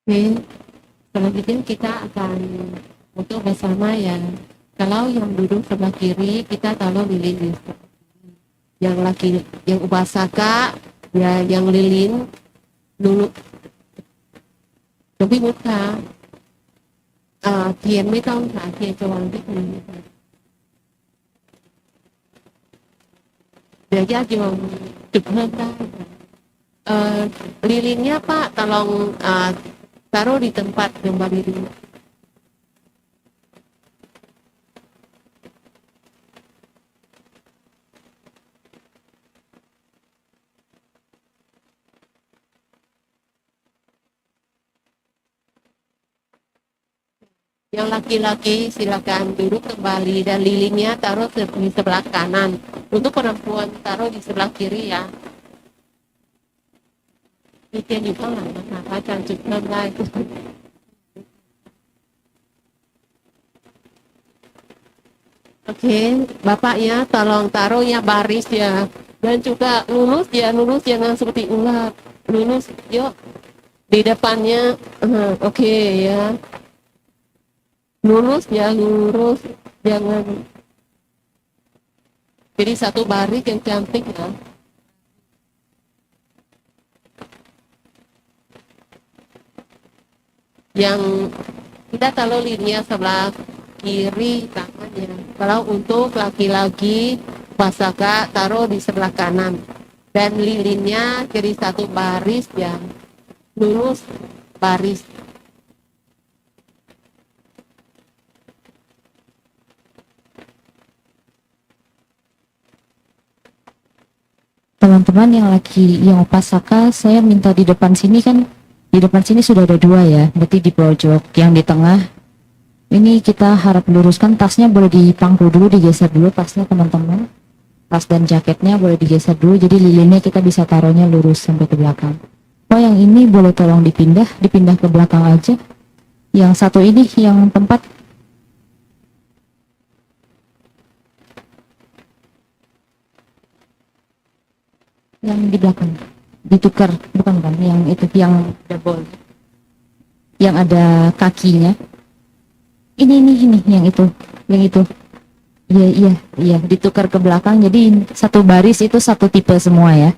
Oke, selanjutnya kita akan untuk bersama ya. Kalau yang duduk sebelah kiri kita taruh lilin, yang laki, yang upasaka ya, yang lilin dulu. Tapi muka, thiền ไม่ต้องค่ะเทียนจะวางที่พื้นค่ะเดี๋ยวญาติโยมจุดเพิ่มได้ค่ะlilinnya Pak tolong taruh di tempat gambar lilin. Yang laki-laki silakan duduk kembali dan lilinnya taruh di sebelah kanan. Untuk perempuan taruh di sebelah kiri ya. มีเตียงอยู่ข้างหลังนะคะพระอาจารย์จุดเพิ่มได้ Oke, Bapaknya tolong taruh ya baris ya. Dan juga lurus jangan seperti ular. Lurus, yuk. Di depannya, oke ya. Lurus ya, lurus. Jangan. Jadi satu baris yang cantik ya. Yang kita taruh lilinnya sebelah kiri tangannya. Kalau untuk laki-laki pasaka taruh di sebelah kanan dan lilinnya kiri satu baris ya, lurus baris. Teman-teman yang laki yang upasaka, saya minta di depan sini kan. Di depan sini sudah ada dua ya, berarti di pojok. Yang di tengah, ini kita harap luruskan, tasnya boleh dipangku dulu, digeser dulu tasnya teman-teman. Tas dan jaketnya boleh digeser dulu, jadi lilinnya kita bisa taruhnya lurus sampai ke belakang. Oh yang ini boleh tolong dipindah ke belakang aja. Yang satu ini, yang tempat. Yang di belakang. Ditukar, bukan yang itu, yang double, yang ada kakinya. Ini yang itu, iya, ditukar ke belakang. Jadi satu baris itu satu tipe semua ya.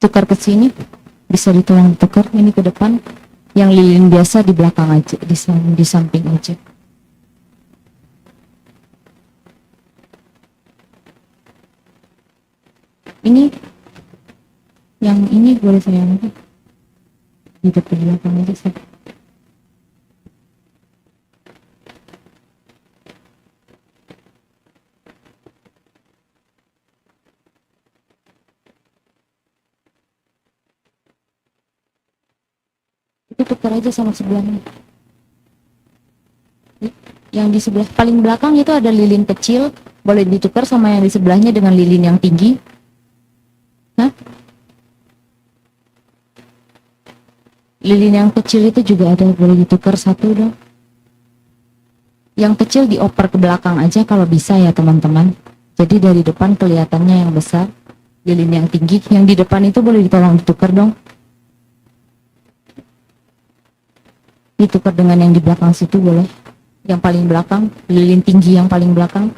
Tukar ke sini, bisa ditolong tukar ini ke depan. Yang lilin biasa di belakang aja, di samping aja. Ini yang ini boleh saya lagi di depan belakang aja saya. Itu tukar aja sama sebelahnya. Yang di sebelah paling belakang itu ada lilin kecil, boleh ditukar sama yang di sebelahnya dengan lilin yang tinggi. Hah? Lilin yang kecil itu juga ada, boleh ditukar satu dong. Yang kecil dioper ke belakang aja kalau bisa ya teman-teman. Jadi dari depan kelihatannya yang besar. Lilin yang tinggi, yang di depan itu boleh ditolong ditukar dong. Ditukar dengan yang di belakang situ boleh. Yang paling belakang, lilin tinggi yang paling belakang.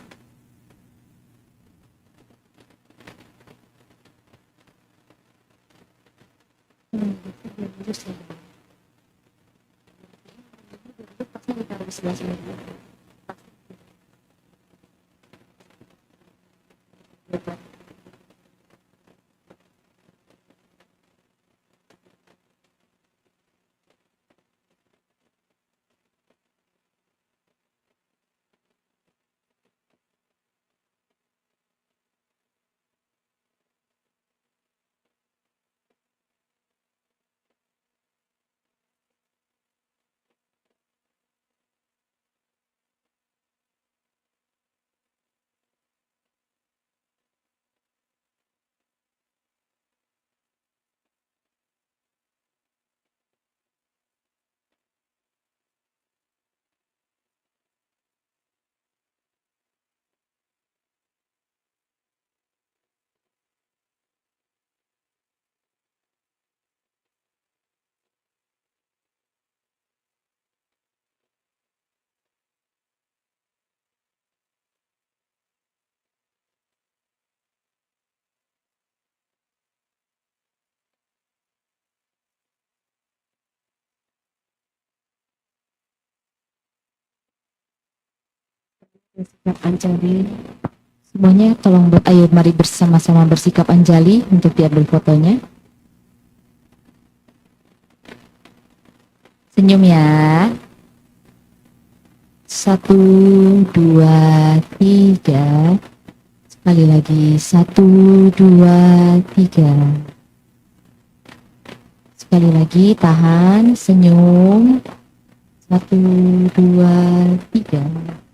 Bersikap anjali. Semuanya tolong ayo mari bersama-sama bersikap anjali untuk diambil fotonya. Senyum ya. 1, 2, 3. Sekali lagi 1, 2, 3. Sekali lagi tahan, senyum. 1, 2, 3.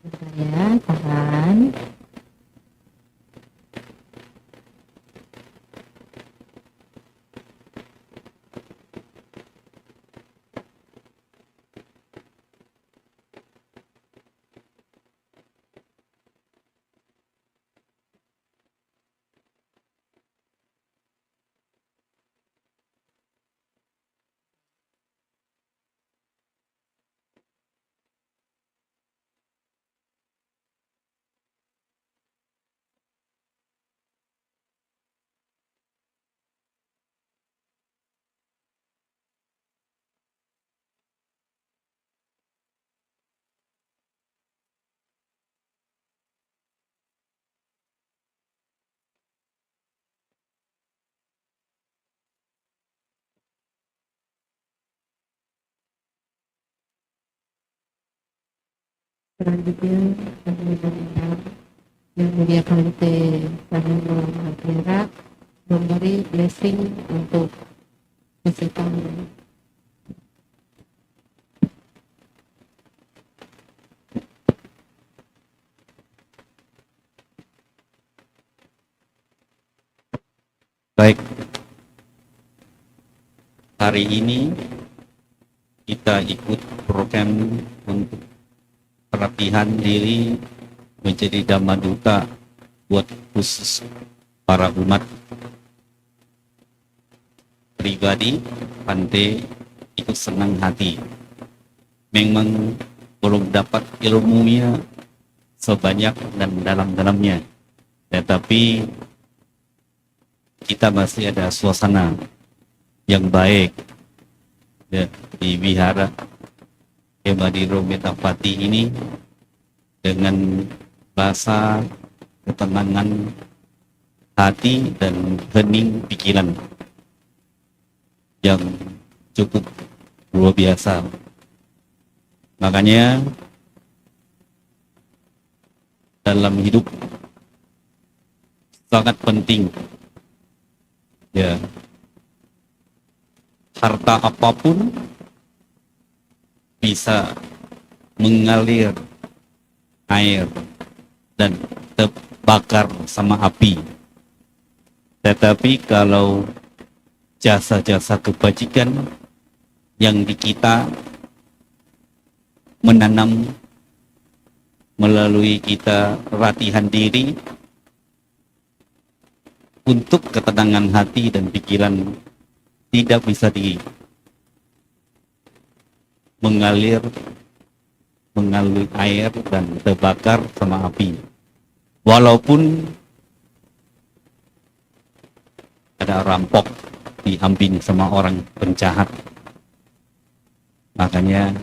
Sebentar ya, tahan. Selanjutnya, yang mulia Bante Pramono Mahathira memberi blessing untuk peserta. Baik, hari ini kita ikut program untuk pelatihan diri menjadi Dhamma Duta buat khusus para umat pribadi. Bante itu senang hati. Memang belum dapat ilmunya sebanyak dan dalam-dalamnya, tetapi kita masih ada suasana yang baik ya, di wihara Hemadiro Metapati ini dengan rasa ketenangan hati dan hening pikiran yang cukup luar biasa. Makanya dalam hidup sangat penting ya, harta apapun bisa mengalir air dan terbakar sama api. Tetapi kalau jasa-jasa kebajikan yang di kita menanam melalui kita latihan diri untuk ketenangan hati dan pikiran, tidak bisa mengalir air dan terbakar sama api. Walaupun ada rampok diambil sama orang penjahat. Makanya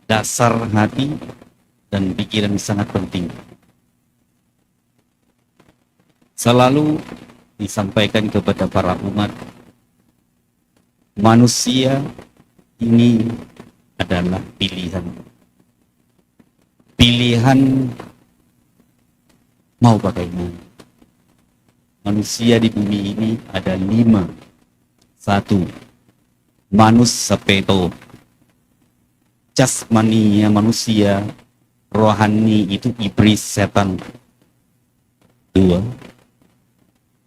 dasar hati dan pikiran sangat penting. Selalu disampaikan kepada para umat, manusia ini adalah pilihan. Pilihan mau bagaimana. Manusia di bumi ini ada 5. 1. Manus sapeto. Jasmaninya manusia, rohani itu iblis setan. 2.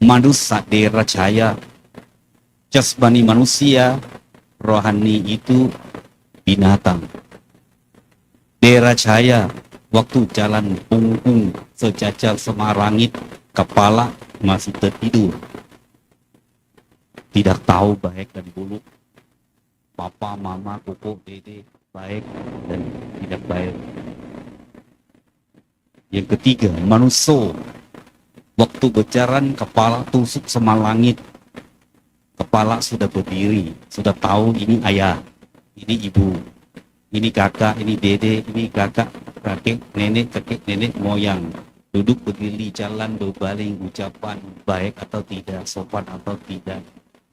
Manus sadera jaya. Jasmani manusia, rohani itu binatang. Dera jaya, waktu jalan punggung sejajar sama langit, kepala masih tertidur. Tidak tahu baik dan buruk. Papa, mama, koko, dede, baik dan tidak baik. Yang ketiga, manusia. Waktu berjalan, kepala tusuk sama langit. Kepala sudah berdiri, sudah tahu ini ayah, ini ibu, ini kakak, ini dede, ini kakak, kakek, nenek moyang. Duduk, berdiri, jalan, berbaling, ucapan baik atau tidak, sopan atau tidak,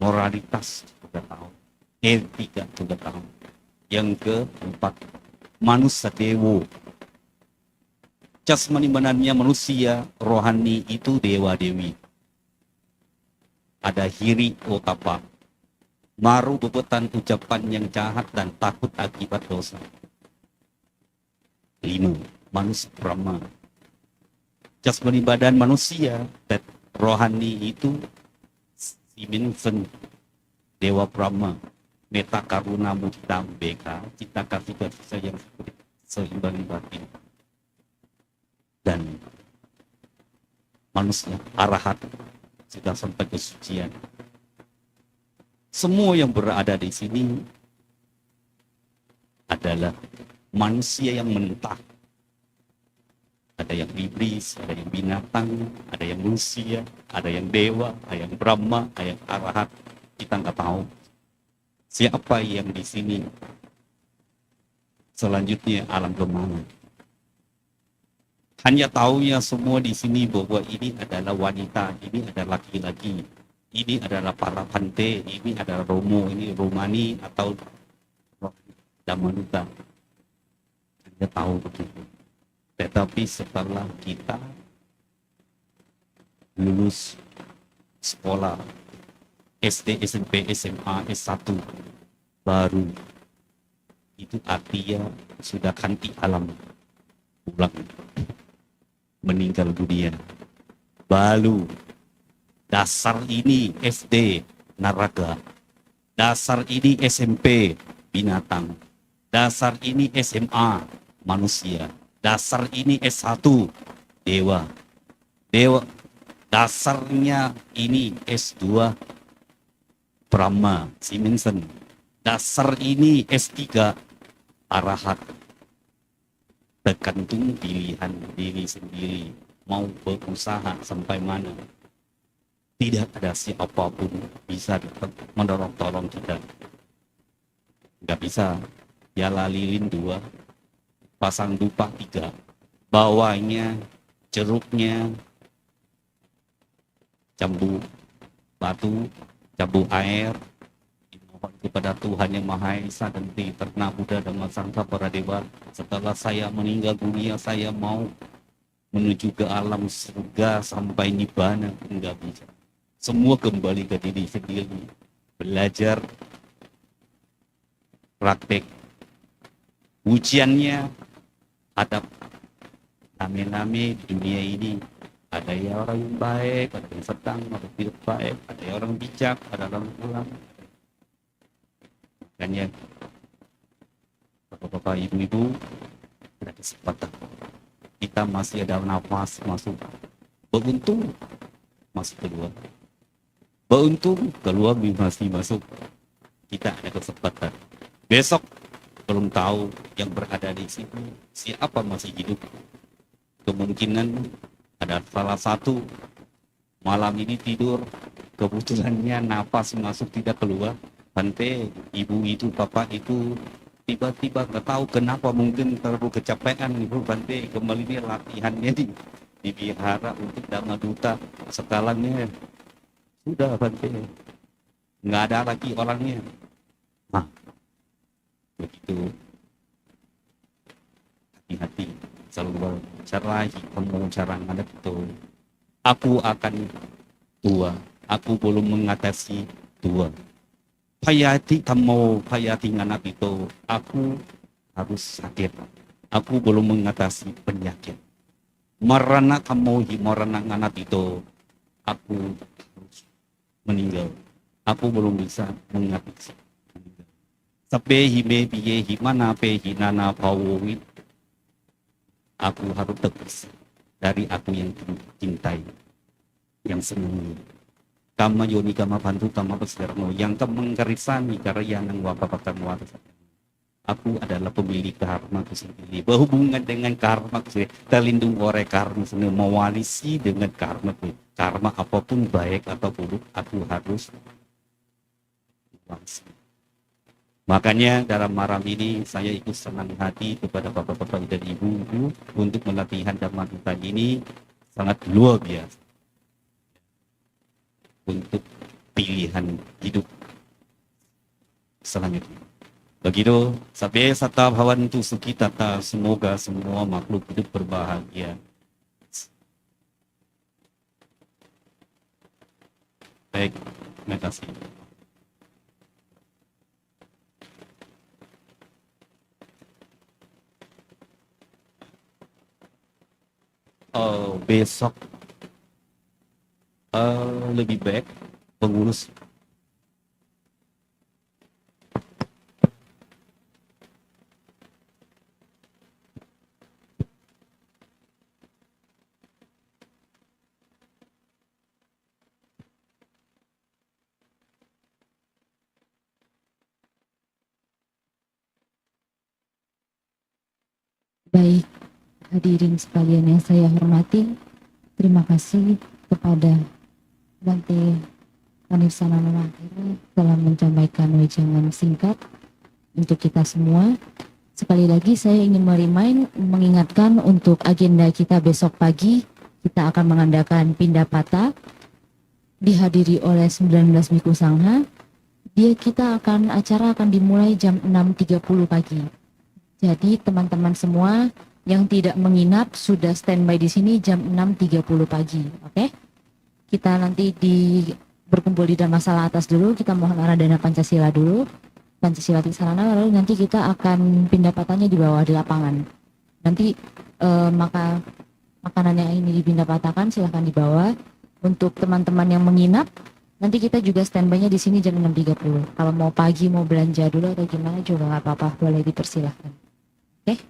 moralitas sudah tahu, etika sudah tahu. Yang keempat, manusia dewa. Jasmani mananya manusia, rohani itu dewa dewi. Ada hiri otapa, maru bebetan ucapan yang jahat dan takut akibat dosa. 5. Manusia Brahma. Jasmani badan manusia dan rohani itu Siminsen, Dewa Brahma, Meta Karuna Mudita Beka, cita kasih sayang seimbang batin. Dan manusia arahat sudah sampai kesucian. Semua yang berada di sini adalah manusia yang mentah. Ada yang iblis, ada yang binatang, ada yang manusia, ada yang dewa, ada yang Brahma, ada yang arahat. Kita nggak tahu siapa yang di sini. Selanjutnya alam kemana? Hanya tahunya semua di sini bahwa ini adalah wanita, ini adalah laki-laki, ini adalah para pante, ini adalah Romo, ini Romani atau Damanuta. Hanya tahu begitu. Tetapi setelah kita lulus sekolah SD, SMP, SMA, S1 baru itu artinya sudah ganti alam, pulang meninggal dunia. Baru dasar ini SD neraka, dasar ini SMP binatang, dasar ini SMA manusia, dasar ini S1 dewa, dasarnya ini S2 Brahma Simensen, dasar ini S3 arahat. Tergantung pilihan diri sendiri mau berusaha sampai mana. Tidak ada siapapun bisa menolong kita. Nggak bisa. Piala lilin 2, pasang dupa 3, bawahnya jeruknya jambu batu, jambu air. Mohon kepada Tuhan yang Maha Esa dan Terna Buddha dan Sangha para dewa, setelah saya meninggal dunia saya mau menuju ke alam surga sampai nibbana. Enggak bisa. Semua kembali ke diri sendiri, belajar, praktek. Ujiannya hadap rame-rame di dunia ini. Ada yang orang yang baik, ada yang sedang, ada yang tidak baik, ada yang orang bijak, ada orang ulama. Makanya bapak-bapak, ibu-ibu, ada kesempatan. Kita masih ada nafas masuk. Beruntung masih keluar. Beruntung keluar masih masuk. Kita ada kesempatan. Besok belum tahu yang berada di sini siapa masih hidup. Kemungkinan ada salah satu malam ini tidur kebetulannya nafas masuk tidak keluar. Bante, ibu itu, bapak itu tiba-tiba nggak tahu kenapa, mungkin terlalu kecapean ibu Bante, kembali dia latihannya di wihara untuk Dhamma Duta sekalanya sudah Bante, nggak ada lagi orangnya. Nah, begitu, hati-hati selalu cara kamu cara ngadep itu. Aku akan tua, aku belum mengatasi tua. Payati kamu, payati nganap itu, aku harus sakit. Aku belum mengatasi penyakit. Marana kamu, marana nganap itu, aku harus meninggal. Aku belum bisa mengatasi. Sampai hime piye himana pe hinana pawowi. Aku harus tegas dari aku yang cintai, yang senang. Kama yoni kama bantu kama besarno yang mengkarisani karya yang wabapakan waris. Aku adalah pemilik karma ku sendiri. Berhubungan dengan karma ku sendiri, terlindung oleh karma sendiri, mewarisi dengan karma ku. Karma apapun baik atau buruk, aku harus warisi. Makanya dalam malam ini saya ikut senang hati kepada bapak-bapak dan ibu-ibu untuk melatihan Dhamma Duta ini sangat luar biasa. Untuk pilihan hidup selanjutnya. Begitu, sampai sata bhavantu sukhi tata, semoga semua makhluk hidup berbahagia. Baik, terima kasih. Besok lebih baik pengurus Baik, hadirin sekalian yang saya hormati, terima kasih kepada Bante Anirsana Mahira telah menyampaikan wejangan singkat untuk kita semua. Sekali lagi saya ingin mengingatkan untuk agenda kita besok pagi, kita akan mengadakan Pindapata dihadiri oleh 19 biku sangha. Acara akan dimulai jam 6.30 pagi. Jadi teman-teman semua yang tidak menginap sudah standby di sini jam 6.30 pagi, oke? Kita nanti berkumpul di Dhammasala atas dulu, kita mohon Aradhana Pancasila dulu, Pancasila Tisarana, lalu nanti kita akan pindapatannya di bawah di lapangan. Nanti maka makanan yang ini dipindapatakan silahkan dibawa. Untuk teman-teman yang menginap, nanti kita juga standby-nya di sini jam 6.30. Kalau mau pagi mau belanja dulu atau gimana juga nggak apa-apa, boleh dipersilahkan. Oke?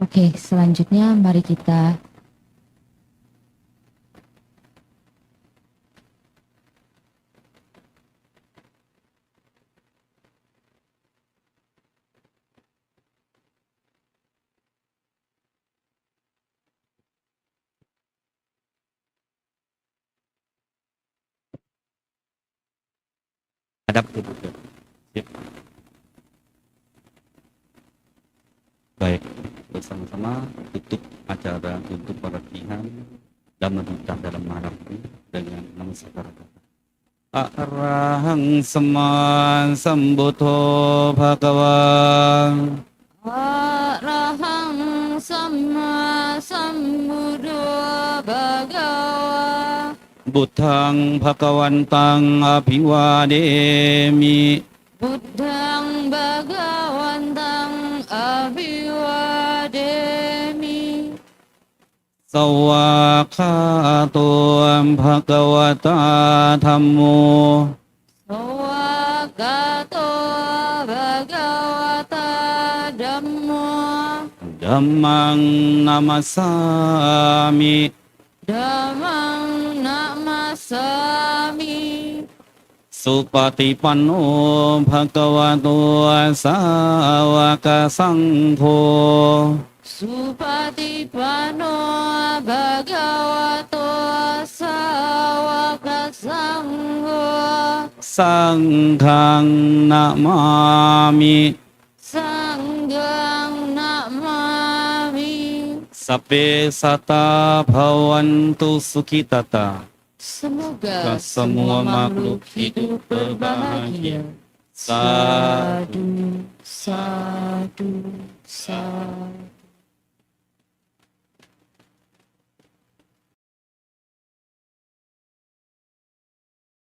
Oke, selanjutnya mari kita hadap ke buku. Sip. Baik, bersama-sama tutup acara untuk pelatihan Dhamma Duta dalam malam ini dengan namaskar. Arahang Sama Sambuddho Bhagawa. Arahang Sama Sambuddho Bhagawa. บุตทังภควันตังอภิวาเดมิ Buddhang Bhagavantang Abhivademi สวากขาโตัวภควตาธัมโม Sawakato Bhagavata Dhammo ธัมมังนามัสสามิ Dhammang Namasami สุปฏิปันโนภควโตสาวกสังโฆ Supatipano Bhagavato Sawaka Sangho สังฆังนามามิ Sanghang Namami สัพเพสัตตาภวันตุสุขิตตาSemoga semua semua makhluk makhluk hidup hidup berbahagia. Sadu Sadu, sadu, sadu.